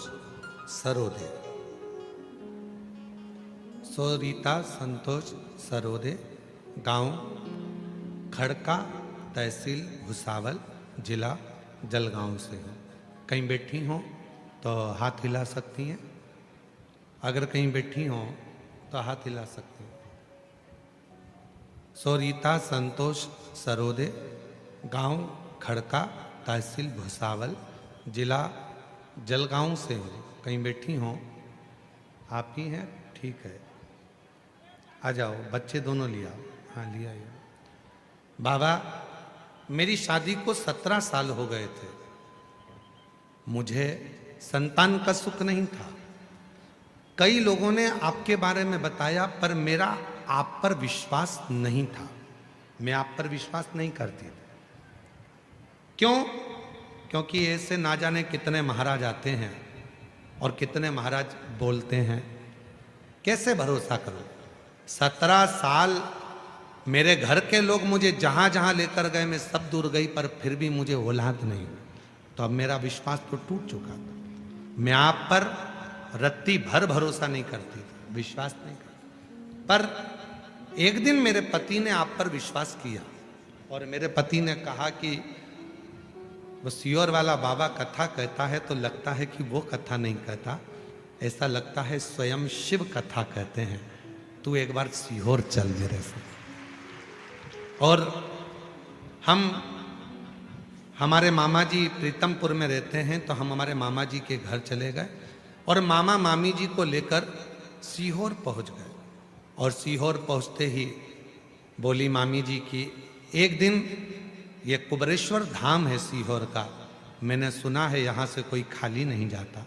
सरोदे। सो रीता संतोष सरोदे, गांव खड़का, तहसील भुसावल, जिला जलगांव से हो। कहीं बैठी हो तो हाथ हिला सकती हैं। अगर कहीं बैठी हो तो हाथ हिला सकती हैं। सो रीता संतोष सरोदे, गांव खड़का, तहसील भुसावल, जिला जलगांव से हो। कहीं बैठी हो, आप ही हैं, ठीक है। आ जाओ, बच्चे दोनों लिया। हाँ लिया ये। बाबा, मेरी शादी को 17 साल हो गए थे। मुझे संतान का सुख नहीं था। कई लोगों ने आपके बारे में बताया, पर मेरा आप पर विश्वास नहीं था। मैं आप पर विश्वास नहीं करती थी। क्यों? क्योंकि ऐसे ना जाने कितने महाराज आते हैं और कितने महाराज बोलते हैं। कैसे भरोसा करूं? 17 साल मेरे घर के लोग मुझे जहां जहां लेकर गए, मैं सब दूर गई, पर फिर भी मुझे औलाद नहीं हुई। तो अब मेरा विश्वास तो टूट चुका था। मैं आप पर रत्ती भर भरोसा नहीं करती थी, विश्वास नहीं करती। पर एक दिन मेरे पति ने आप पर विश्वास किया और मेरे पति ने कहा कि वो सीहोर वाला बाबा कथा कहता है तो लगता है कि वो कथा नहीं कहता, ऐसा लगता है स्वयं शिव कथा कहते हैं। तू एक बार सीहोर चल मेरे साथ। और हमारे मामा जी प्रीतमपुर में रहते हैं, तो हम हमारे मामा जी के घर चले गए और मामा मामी जी को लेकर सीहोर पहुंच गए। और सीहोर पहुंचते ही बोली मामी जी की, एक दिन ये कुबरेश्वर धाम है सीहोर का, मैंने सुना है यहाँ से कोई खाली नहीं जाता,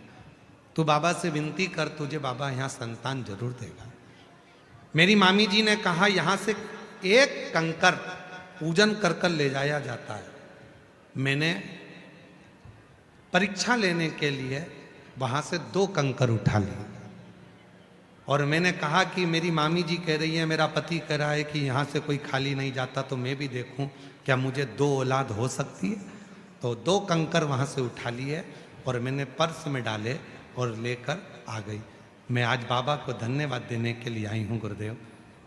तू बाबा से विनती कर, तुझे बाबा यहाँ संतान जरूर देगा। मेरी मामी जी ने कहा, यहाँ से एक कंकर पूजन कर कर ले जाया जाता है। मैंने परीक्षा लेने के लिए वहाँ से 2 कंकर उठा लिए और मैंने कहा कि मेरी मामी जी कह रही है, मेरा पति कह रहा है कि यहाँ से कोई खाली नहीं जाता, तो मैं भी देखूं क्या मुझे 2 औलाद हो सकती है। तो 2 कंकर वहाँ से उठा लिए और मैंने पर्स में डाले और लेकर आ गई। मैं आज बाबा को धन्यवाद देने के लिए आई हूँ गुरुदेव।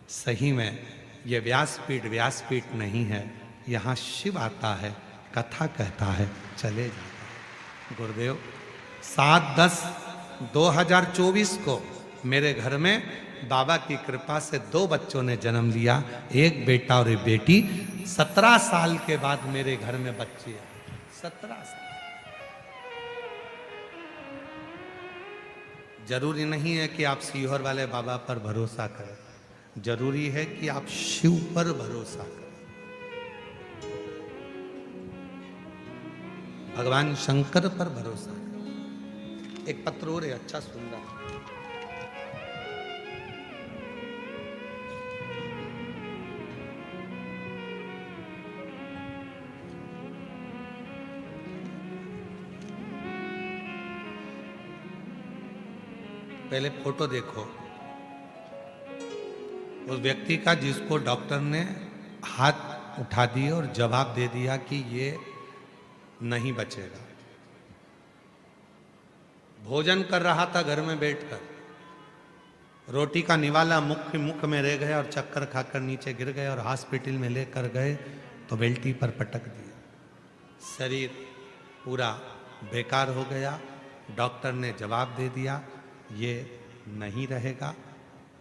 सही में ये व्यासपीठ नहीं है, यहाँ शिव आता है, कथा कहता है, चले जाता है। गुरुदेव 7/10/2024 को मेरे घर में बाबा की कृपा से 2 बच्चों ने जन्म लिया, एक बेटा और एक बेटी। 17 साल के बाद मेरे घर में बच्चे हैं। 17 साल। जरूरी नहीं है कि आप सीहोर वाले बाबा पर भरोसा करें, जरूरी है कि आप शिव पर भरोसा करें। भगवान शंकर पर भरोसा करें। एक पत्र और है, अच्छा सुंदर। पहले फोटो देखो उस व्यक्ति का जिसको डॉक्टर ने हाथ उठा दिए और जवाब दे दिया कि ये नहीं बचेगा। भोजन कर रहा था घर में बैठकर, रोटी का निवाला मुख में रह गया और चक्कर खाकर नीचे गिर गए और हॉस्पिटल में लेकर गए तो बेल्टी पर पटक दिया। शरीर पूरा बेकार हो गया। डॉक्टर ने जवाब दे दिया ये नहीं रहेगा,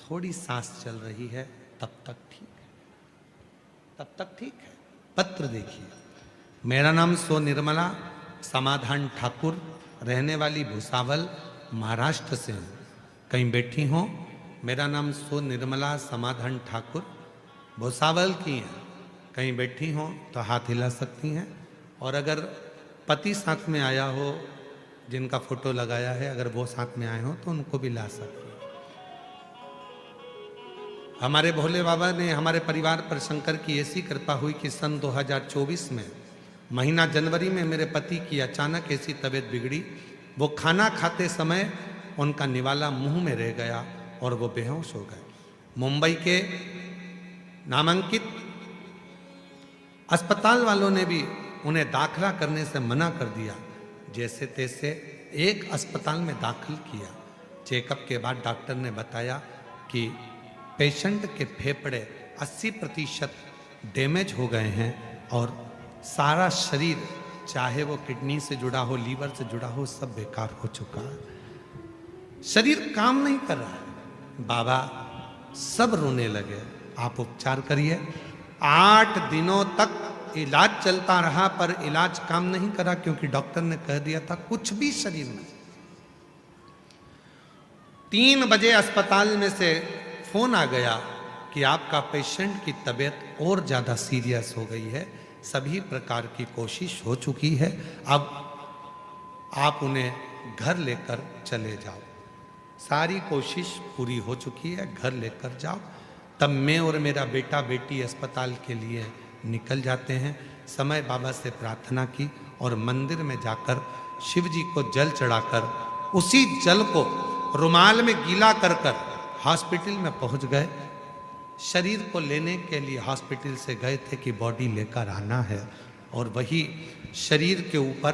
थोड़ी सांस चल रही है, तब तक ठीक है, तब तक ठीक है। पत्र देखिए। मेरा नाम सो निर्मला समाधान ठाकुर, रहने वाली भुसावल महाराष्ट्र से हूँ। कहीं बैठी हो? मेरा नाम सो निर्मला समाधान ठाकुर, भुसावल की हैं। कहीं बैठी हो तो हाथ हिला सकती हैं। और अगर पति साथ में आया हो, जिनका फोटो लगाया है, अगर वो साथ में आए हो तो उनको भी ला सकते हैं। हमारे भोले बाबा ने हमारे परिवार पर शंकर की ऐसी कृपा हुई कि सन 2024 में महीना जनवरी में मेरे पति की अचानक ऐसी तबीयत बिगड़ी, वो खाना खाते समय उनका निवाला मुंह में रह गया और वो बेहोश हो गए। मुंबई के नामांकित अस्पताल वालों ने भी उन्हें दाखिला करने से मना कर दिया। जैसे तैसे एक अस्पताल में दाखिल किया। चेकअप के बाद डॉक्टर ने बताया कि पेशेंट के फेफड़े 80% डैमेज हो गए हैं और सारा शरीर, चाहे वो किडनी से जुड़ा हो, लीवर से जुड़ा हो, सब बेकार हो चुका है। शरीर काम नहीं कर रहा है। बाबा सब रोने लगे। आप उपचार करिए। 8 दिनों तक इलाज चलता रहा पर इलाज काम नहीं करा, क्योंकि डॉक्टर ने कह दिया था कुछ भी शरीर में। 3 बजे अस्पताल में से फोन आ गया कि आपका पेशेंट की तबीयत और ज्यादा सीरियस हो गई है, सभी प्रकार की कोशिश हो चुकी है, अब आप उन्हें घर लेकर चले जाओ। सारी कोशिश पूरी हो चुकी है, घर लेकर जाओ। तब मैं और मेरा बेटा बेटी अस्पताल के लिए निकल जाते हैं। समय बाबा से प्रार्थना की और मंदिर में जाकर शिव जी को जल चढ़ाकर उसी जल को रुमाल में गीला कर कर हॉस्पिटल में पहुंच गए। शरीर को लेने के लिए हॉस्पिटल से गए थे कि बॉडी लेकर आना है, और वही शरीर के ऊपर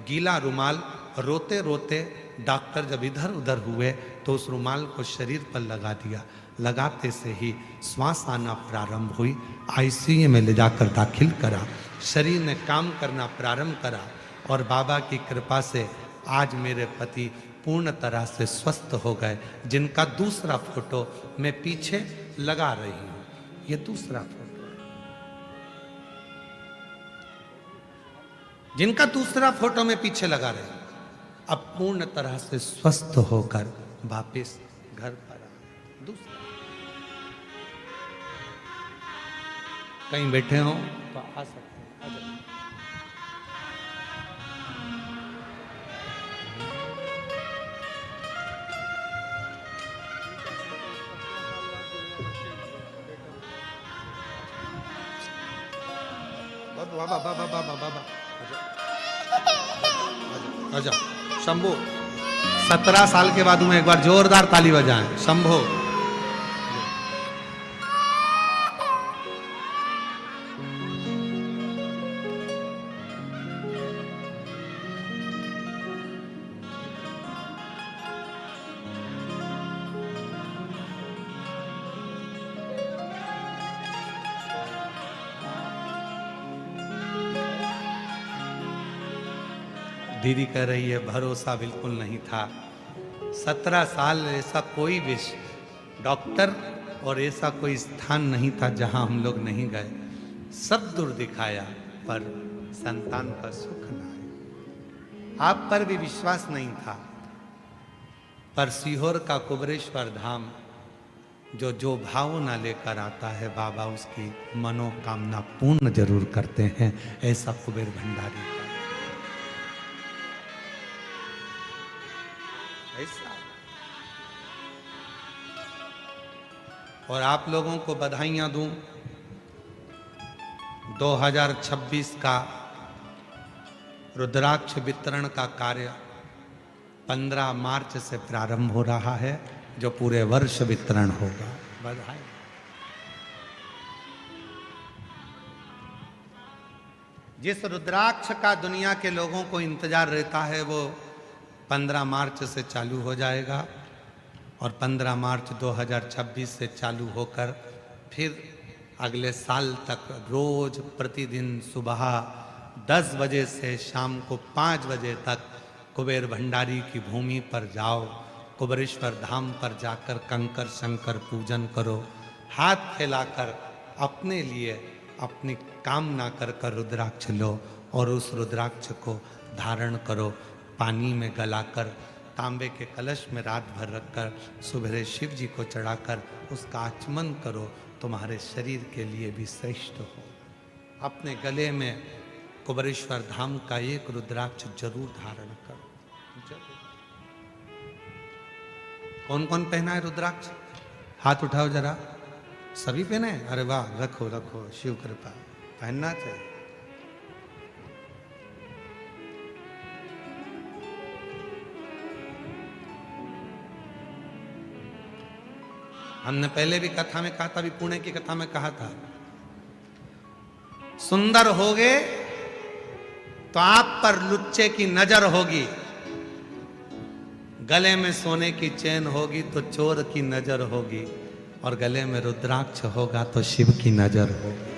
गीला रुमाल रोते रोते डॉक्टर जब इधर उधर हुए तो उस रुमाल को शरीर पर लगा दिया। लगाते से ही श्वास आना प्रारंभ हुई। आईसीयू में ले जाकर दाखिल करा। शरीर ने काम करना प्रारंभ करा और बाबा की कृपा से आज मेरे पति पूर्ण तरह से स्वस्थ हो गए, जिनका दूसरा फोटो मैं पीछे लगा रही हूँ। ये दूसरा फोटो, जिनका दूसरा फोटो मैं पीछे लगा रही हूँ, अब पूर्ण तरह से स्वस्थ होकर वापस घर पर आ। दूसरा कहीं बैठे हो तो आ सकते हैं, आ जाइए। बाबा बाबा बाबा बाबा आजा। शंभो 17 साल के बाद में एक बार जोरदार ताली बजाएं। शंभो। दीदी कह रही है भरोसा बिल्कुल नहीं था। 17 साल ऐसा कोई विष डॉक्टर और ऐसा कोई स्थान नहीं था जहां हम लोग नहीं गए। सब दूर दिखाया पर संतान का सुख न आया। आप पर भी विश्वास नहीं था, पर सीहोर का कुबरेश्वर धाम जो भावना लेकर आता है बाबा उसकी मनोकामना पूर्ण जरूर करते हैं। ऐसा कुबेर भंडारी का ऐसा। और आप लोगों को बधाइयां दूं, 2026 का रुद्राक्ष वितरण का कार्य 15 मार्च से प्रारंभ हो रहा है, जो पूरे वर्ष वितरण होगा। बधाई। जिस रुद्राक्ष का दुनिया के लोगों को इंतजार रहता है वो 15 मार्च से चालू हो जाएगा और 15 मार्च 2026 से चालू होकर फिर अगले साल तक रोज प्रतिदिन सुबह 10 बजे से शाम को 5 बजे तक कुबेर भंडारी की भूमि पर जाओ। कुबेरेश्वर धाम पर जाकर कंकर शंकर पूजन करो, हाथ फैलाकर अपने लिए अपनी कामना कर कर रुद्राक्ष लो और उस रुद्राक्ष को धारण करो। पानी में गलाकर तांबे के कलश में रात भर रखकर सुबह शिव जी को चढ़ाकर उसका आचमन करो। तुम्हारे शरीर के लिए भी श्रेष्ठ हो। अपने गले में कुबेरेश्वर धाम का एक रुद्राक्ष जरूर धारण करो। जरूर। कौन कौन पहना है रुद्राक्ष? हाथ उठाओ जरा। सभी पहने? अरे वाह, रखो रखो, शिव कृपा। पहनना चाहिए। हमने पहले भी कथा में कहा था, अभी पुणे की कथा में कहा था, सुंदर होगे तो आप पर लुच्चे की नजर होगी, गले में सोने की चैन होगी तो चोर की नजर होगी, और गले में रुद्राक्ष होगा तो शिव की नजर होगी।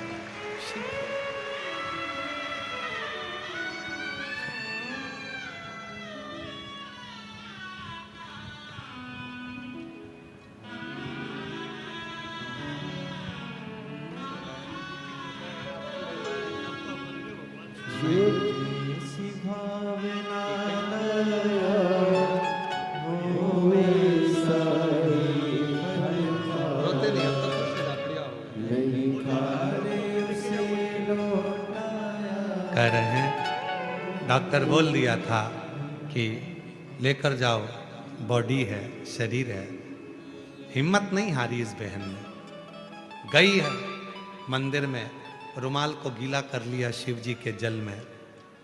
जैसी भावना होवे सारी रोते नहीं, अब तक उससे रापड़िया हो गई। नहीं खाने उसे लौटाया। कह रहे हैं डॉक्टर बोल दिया था कि लेकर जाओ, बॉडी है, शरीर है। हिम्मत नहीं हारी इस बहन ने, गई है मंदिर में, रुमाल को गीला कर लिया शिव जी के जल में।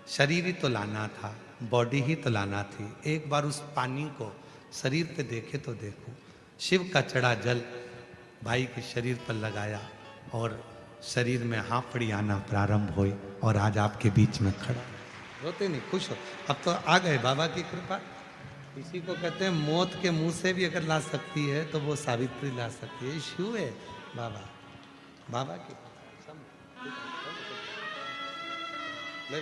शरीर ही तो लाना था, बॉडी ही तो लाना थी। एक बार उस पानी को शरीर पे देखे तो देखो, शिव का चढ़ा जल भाई के शरीर पर लगाया और शरीर में हाफड़ी आना प्रारंभ हुई, और आज आपके बीच में खड़ा। रोते नहीं, खुश हो। अब तो आ गए बाबा की कृपा। इसी को कहते हैं मौत के मुंह से भी अगर ला सकती है तो वो सावित्री ला सकती है। शिव है बाबा, बाबा की ले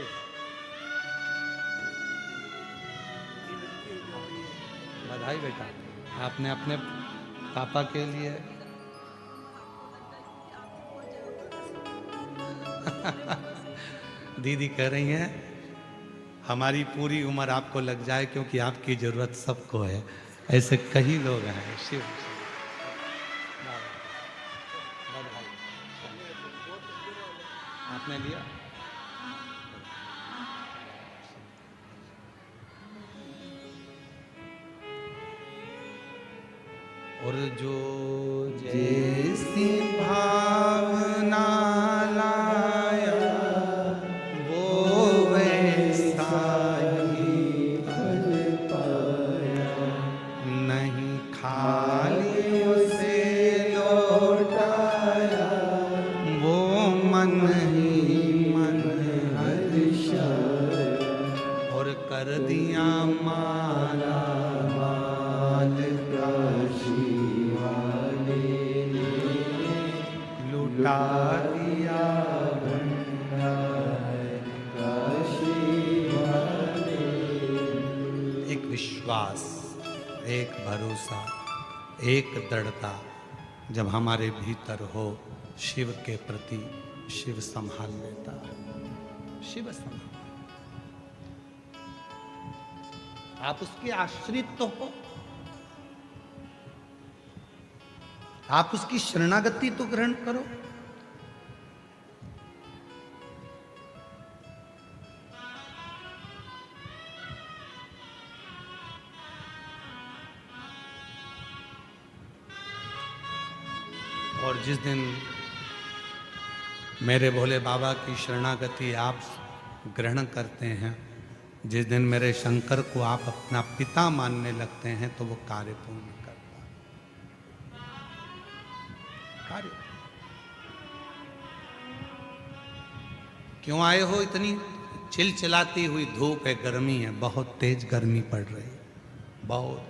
बधाई बेटा, आपने अपने पापा के लिए दीदी कह रही हैं हमारी पूरी उम्र आपको लग जाए, क्योंकि आपकी जरूरत सबको है। ऐसे कई लोग हैं। शिव आपने लिया। और जो जैसी भावना लाया वो वैसा ही फल पाया। नहीं खाली उसे लौटाया। वो मन ही मन हर्षाया। और कर दिया माला माल काशी वाले लुटा दिया भंडार काशी वाले। एक विश्वास, एक भरोसा, एक दृढ़ता जब हमारे भीतर हो शिव के प्रति, शिव संभाल लेता है। शिव संभाल, आप उसके आश्रित तो हो, आप उसकी शरणागति तो ग्रहण करो। और जिस दिन मेरे भोले बाबा की शरणागति आप ग्रहण करते हैं, जिस दिन मेरे शंकर को आप अपना पिता मानने लगते हैं, तो वो कार्य पूर्ण करता है। कार्य क्यों आए हो? इतनी चिलचिलाती हुई धूप है, गर्मी है, बहुत तेज गर्मी पड़ रही है, बहुत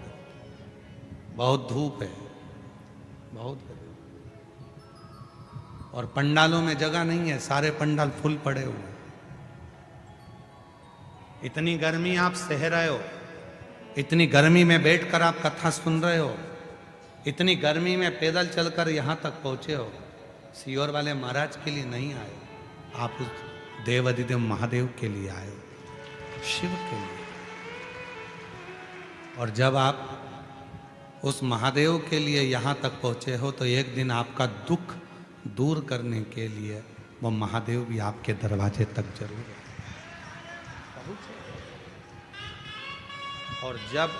बहुत धूप है, बहुत गर्मी। और पंडालों में जगह नहीं है, सारे पंडाल फुल पड़े हुए हैं। इतनी गर्मी आप सह रहे हो, इतनी गर्मी में बैठकर आप कथा सुन रहे हो, इतनी गर्मी में पैदल चलकर यहाँ तक पहुँचे हो। सीहोर वाले महाराज के लिए नहीं आए, आप उस देवाधिदेव महादेव के लिए आए हो, शिव के लिए। और जब आप उस महादेव के लिए यहाँ तक पहुँचे हो, तो एक दिन आपका दुख दूर करने के लिए वो महादेव भी आपके दरवाजे तक जरूर पहुँचे। और जब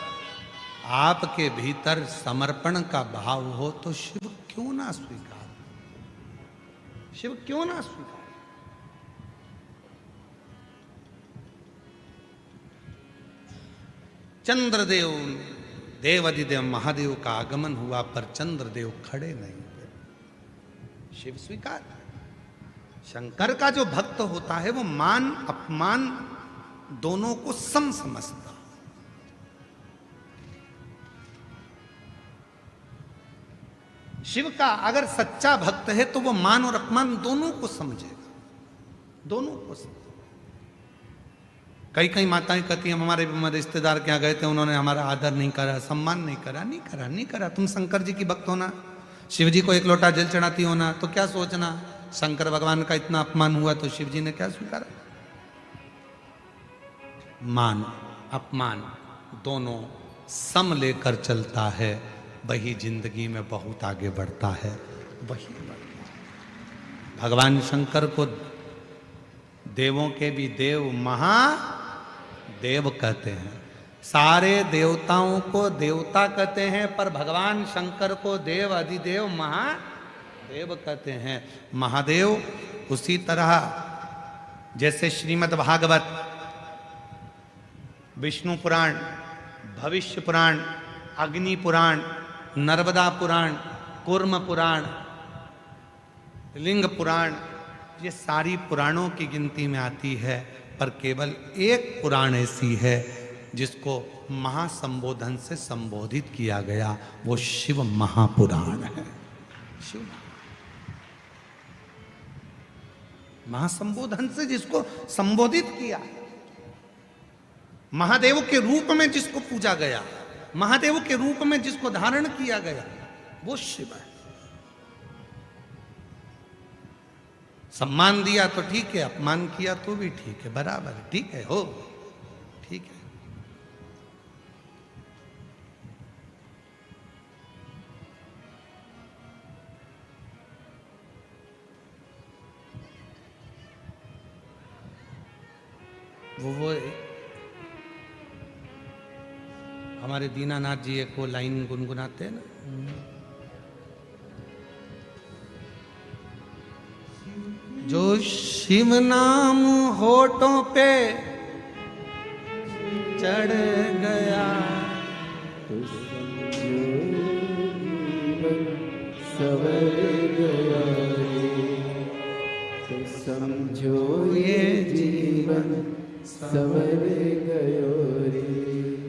आपके भीतर समर्पण का भाव हो, तो शिव क्यों ना स्वीकार, शिव क्यों ना स्वीकार। चंद्रदेव, देवाधिदेव महादेव का आगमन हुआ, पर चंद्रदेव खड़े नहीं हुए। शिव स्वीकार। शंकर का जो भक्त होता है वो मान अपमान दोनों को सम समझता। शिव का अगर सच्चा भक्त है तो वो मान और अपमान दोनों को समझेगा, दोनों को समझेगा। कई कई माताएं कहती हैं हमारे रिश्तेदार के यहाँ गए थे, उन्होंने हमारा आदर नहीं करा, सम्मान नहीं करा। नहीं करा। तुम शंकर जी की भक्त होना, शिव जी को एक लोटा जल चढ़ाती होना, तो क्या सोचना शंकर भगवान का इतना अपमान हुआ तो शिव जी ने क्या स्वीकारा? मान अपमान दोनों सम लेकर चलता है, वही जिंदगी में बहुत आगे बढ़ता है। वही भगवान शंकर को देवों के भी देव महादेव कहते हैं, सारे देवताओं को देवता कहते हैं, पर भगवान शंकर को देव अधिदेव महादेव कहते हैं। महादेव उसी तरह जैसे श्रीमद् भागवत, विष्णु पुराण, भविष्य पुराण, अग्नि पुराण, नर्मदा पुराण, कूर्म पुराण, लिंग पुराण, ये सारी पुराणों की गिनती में आती है, पर केवल एक पुराण ऐसी है जिसको महासंबोधन से संबोधित किया गया, वो शिव महापुराण है। शिव महासंबोधन से जिसको संबोधित किया, महादेव के रूप में जिसको पूजा गया, महादेव के रूप में जिसको धारण किया गया, वो शिव है। सम्मान दिया तो ठीक है, अपमान किया तो भी ठीक है, बराबर है, ठीक है, हो ठीक है। वो हमारे दीनानाथ जी एक वो लाइन गुनगुनाते हैं ना, जो शिव नाम होठों पे चढ़ गया तो समझो जीवन सवर गया रे, तो समझो ये जीवन सवर गयो रे।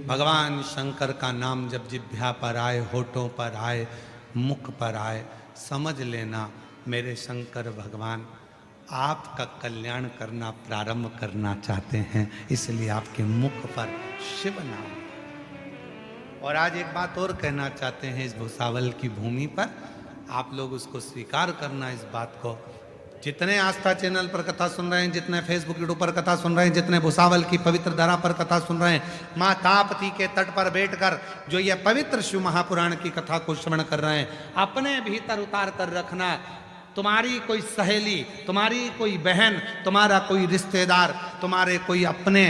भगवान शंकर का नाम जब जिह्वा पर आए, होठों पर आए, मुख पर आए, समझ लेना मेरे शंकर भगवान आपका कल्याण करना प्रारंभ करना चाहते हैं, इसलिए आपके मुख पर शिव नाम। और आज एक बात और कहना चाहते हैं, इस भूसावल की भूमि पर आप लोग उसको स्वीकार करना, इस बात को। जितने आस्था चैनल पर कथा सुन रहे हैं, जितने फेसबुक यूट्यूब पर कथा सुन रहे हैं, जितने भूसावल की पवित्र धरा पर कथा सुन रहे हैं, माँ ताप्ती के तट पर बैठकर जो ये पवित्र शिव महापुराण की कथा को श्रवण कर रहे हैं, अपने भीतर उतार कर रखना, तुम्हारी कोई सहेली, तुम्हारी कोई बहन, तुम्हारा कोई रिश्तेदार, तुम्हारे कोई अपने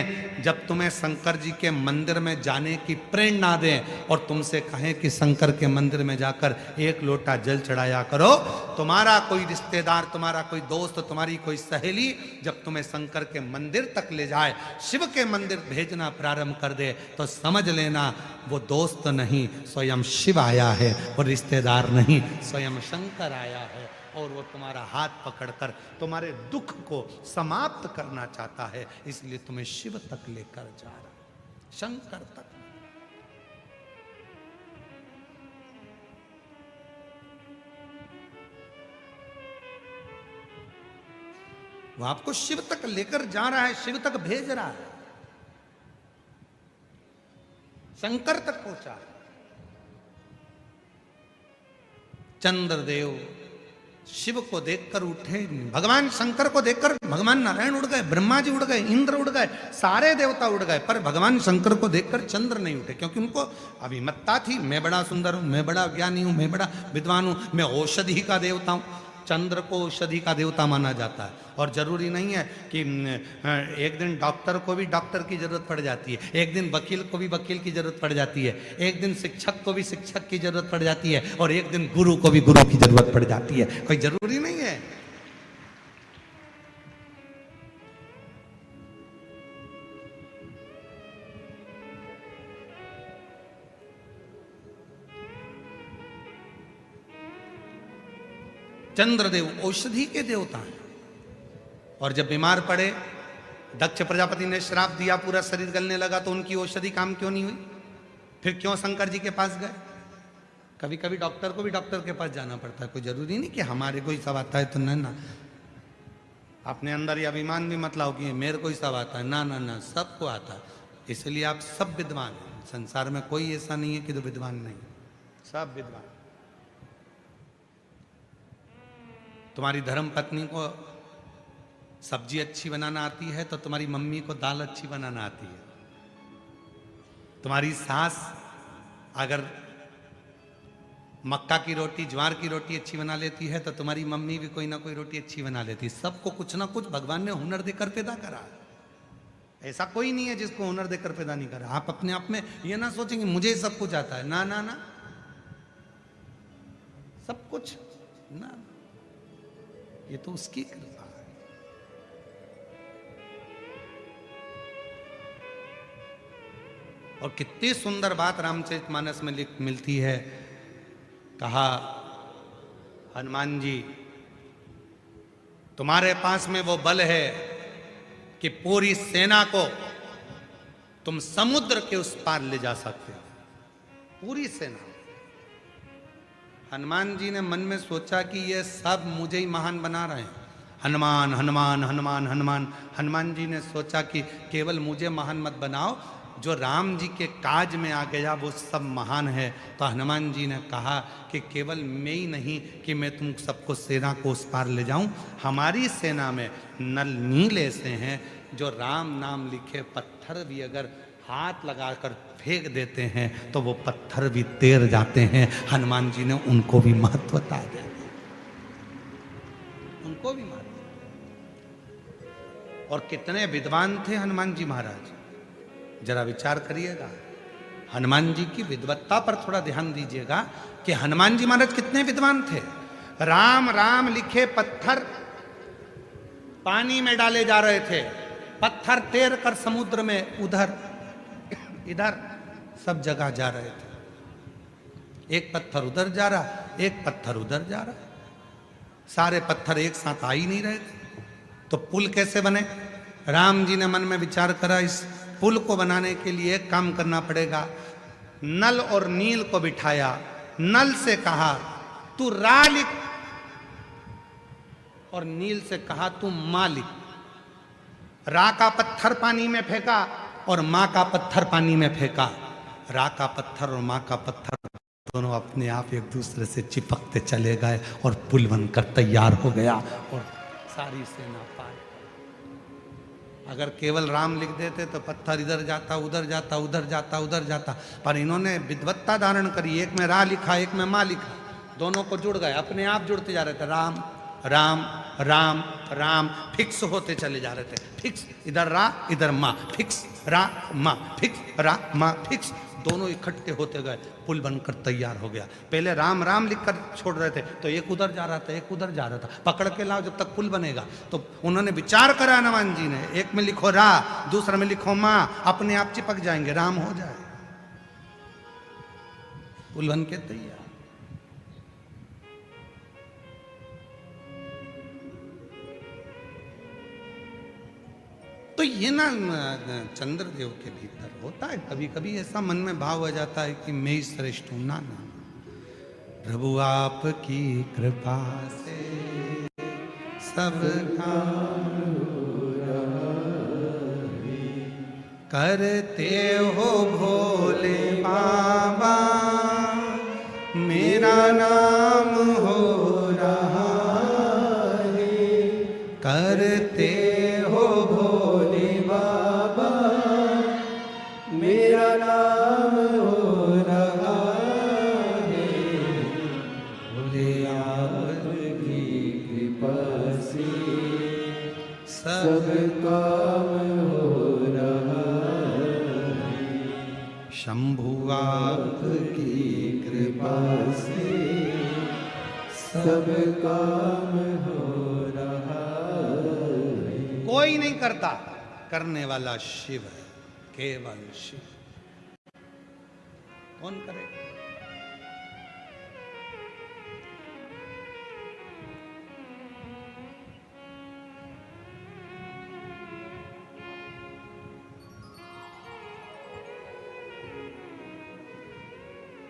जब तुम्हें शंकर जी के मंदिर में जाने की प्रेरणा दें और तुमसे कहें कि शंकर के मंदिर में जाकर एक लोटा जल चढ़ाया करो, तुम्हारा कोई रिश्तेदार, तुम्हारा कोई दोस्त, तुम्हारी कोई सहेली जब तुम्हें शंकर के मंदिर तक ले जाए, शिव के मंदिर भेजना प्रारंभ कर दे, तो समझ लेना वो दोस्त नहीं, स्वयं शिव आया है, और रिश्तेदार नहीं, स्वयं शंकर आया है, और वो तुम्हारा हाथ पकड़कर तुम्हारे दुख को समाप्त करना चाहता है, इसलिए तुम्हें शिव तक लेकर जा रहा है, शंकर तक। वो आपको शिव तक लेकर जा रहा है, शिव तक भेज रहा है, शंकर तक पहुंचा। चंद्रदेव शिव को देखकर उठे, भगवान शंकर को देखकर भगवान नारायण उड़ गए, ब्रह्मा जी उड़ गए, इंद्र उड़ गए, सारे देवता उड़ गए, पर भगवान शंकर को देखकर चंद्र नहीं उठे, क्योंकि उनको अभिमत्ता थी, मैं बड़ा सुंदर हूं, मैं बड़ा ज्ञानी हूं, मैं बड़ा विद्वान हूं, मैं औषधि का देवता हूं। चंद्र को औषधि का देवता माना जाता है, और जरूरी नहीं है कि एक दिन डॉक्टर को भी डॉक्टर की जरूरत पड़ जाती है, एक दिन वकील को भी वकील की जरूरत पड़ जाती है, एक दिन शिक्षक को भी शिक्षक की जरूरत पड़ जाती है, और एक दिन गुरु को भी गुरु की जरूरत पड़ जाती है, कोई जरूरी नहीं है। चंद्रदेव औषधि के देवता हैं, और जब बीमार पड़े, दक्ष प्रजापति ने श्राप दिया, पूरा शरीर गलने लगा, तो उनकी औषधि काम क्यों नहीं हुई? फिर क्यों शंकर जी के पास गए? कभी कभी डॉक्टर को भी डॉक्टर के पास जाना पड़ता है, कोई जरूरी नहीं कि हमारे को ही सब आता है तो ना। अपने अंदर ये अभिमान भी मत लाओ कि मेरे को ही सब आता है, ना ना ना, सबको आता है। इसलिए आप सब विद्वान हैं, संसार में कोई ऐसा नहीं है कि जो विद्वान नहीं, सब विद्वान। तुम्हारी धर्म पत्नी को सब्जी अच्छी बनाना आती है तो तुम्हारी मम्मी को दाल अच्छी बनाना आती है। तुम्हारी सास अगर मक्का की रोटी, ज्वार की रोटी अच्छी बना लेती है तो तुम्हारी मम्मी भी कोई ना कोई रोटी अच्छी बना लेती है। सबको कुछ ना कुछ भगवान ने हुनर देकर पैदा करा। ऐसा कोई नहीं है जिसको हुनर देकर पैदा नहीं करा। आप अपने आप में ये ना सोचेंगे मुझे सब कुछ आता है, ना ना ना, सब कुछ ना, ये तो उसकी कृपा है। और कितनी सुंदर बात रामचरितमानस में मिलती है। कहा, हनुमान जी तुम्हारे पास में वो बल है कि पूरी सेना को तुम समुद्र के उस पार ले जा सकते हो, पूरी सेना। हनुमान जी ने मन में सोचा कि ये सब मुझे ही महान बना रहे हैं, हनुमान हनुमान हनुमान हनुमान। हनुमान जी ने सोचा कि केवल मुझे महान मत बनाओ, जो राम जी के काज में आ गया वो सब महान है। तो हनुमान जी ने कहा कि केवल मैं ही नहीं कि मैं तुम सबको सेना को उस पार ले जाऊं, हमारी सेना में नल नील ऐसे हैं जो राम नाम लिखे पत्थर भी अगर हाथ लगाकर फेंक देते हैं तो वो पत्थर भी तैर जाते हैं। हनुमान जी ने उनको भी महत्व बता दिया, उनको भी महत्व। और कितने विद्वान थे हनुमान जी महाराज, जरा विचार करिएगा। हनुमान जी की विद्वत्ता पर थोड़ा ध्यान दीजिएगा कि हनुमान जी महाराज कितने विद्वान थे। राम राम लिखे पत्थर पानी में डाले जा रहे थे, पत्थर तैर कर समुद्र में उधर इधर सब जगह जा रहे थे। एक पत्थर उधर जा रहा, एक पत्थर उधर जा रहा, सारे पत्थर एक साथ आ ही नहीं रहे थे। तो पुल कैसे बने? राम जी ने मन में विचार करा, इस पुल को बनाने के लिए एक काम करना पड़ेगा। नल और नील को बिठाया, नल से कहा तू रा लिख, और नील से कहा तू मां लिख। रा का पत्थर पानी में फेंका और मां का पत्थर पानी में फेंका। रा का पत्थर और मां का पत्थर दोनों अपने आप एक दूसरे से चिपकते चले गए और पुल बनकर तैयार हो गया और सारी सेना पार। अगर केवल राम लिख देते तो पत्थर इधर जाता उधर जाता उधर जाता उधर जाता, पर इन्होंने विद्वत्ता धारण करी। एक में रा लिखा, एक में मां लिखा, दोनों को जुड़ गए, अपने आप जुड़ते जा रहे थे। राम राम राम राम फिक्स होते चले जा रहे थे। फिक्स, इधर रा इधर मां, फिक्स रा मां, फिक्स रा मां, फिक्स, दोनों इकट्ठे होते गए, पुल बनकर तैयार हो गया। पहले राम राम लिखकर छोड़ रहे थे तो एक उधर जा रहा था, एक उधर जा रहा था, पकड़ के लाओ जब तक पुल बनेगा। तो उन्होंने विचार करा हनुमान जी ने, एक में लिखो रा, दूसरे में लिखो मां, अपने आप चिपक जाएंगे, राम हो जाए, पुल बन के तैयार। तो ये ना चंद्रदेव के भीतर होता है। कभी कभी ऐसा मन में भाव आ जाता है कि मैं ही श्रेष्ठ हूं। ना ना, प्रभु आपकी कृपा से सब काम करते हो भोले बाबा, मेरा नाम हो रहा है, करते हो भोले बाबा, मेरा नाम हो रहा है, भोले आपकी कृपा से सब काम हो रहा है, शंभु आपकी कृपा से सब काम हो रहा है। कोई नहीं करता, करने वाला शिव है, केवल शिव। कौन करे?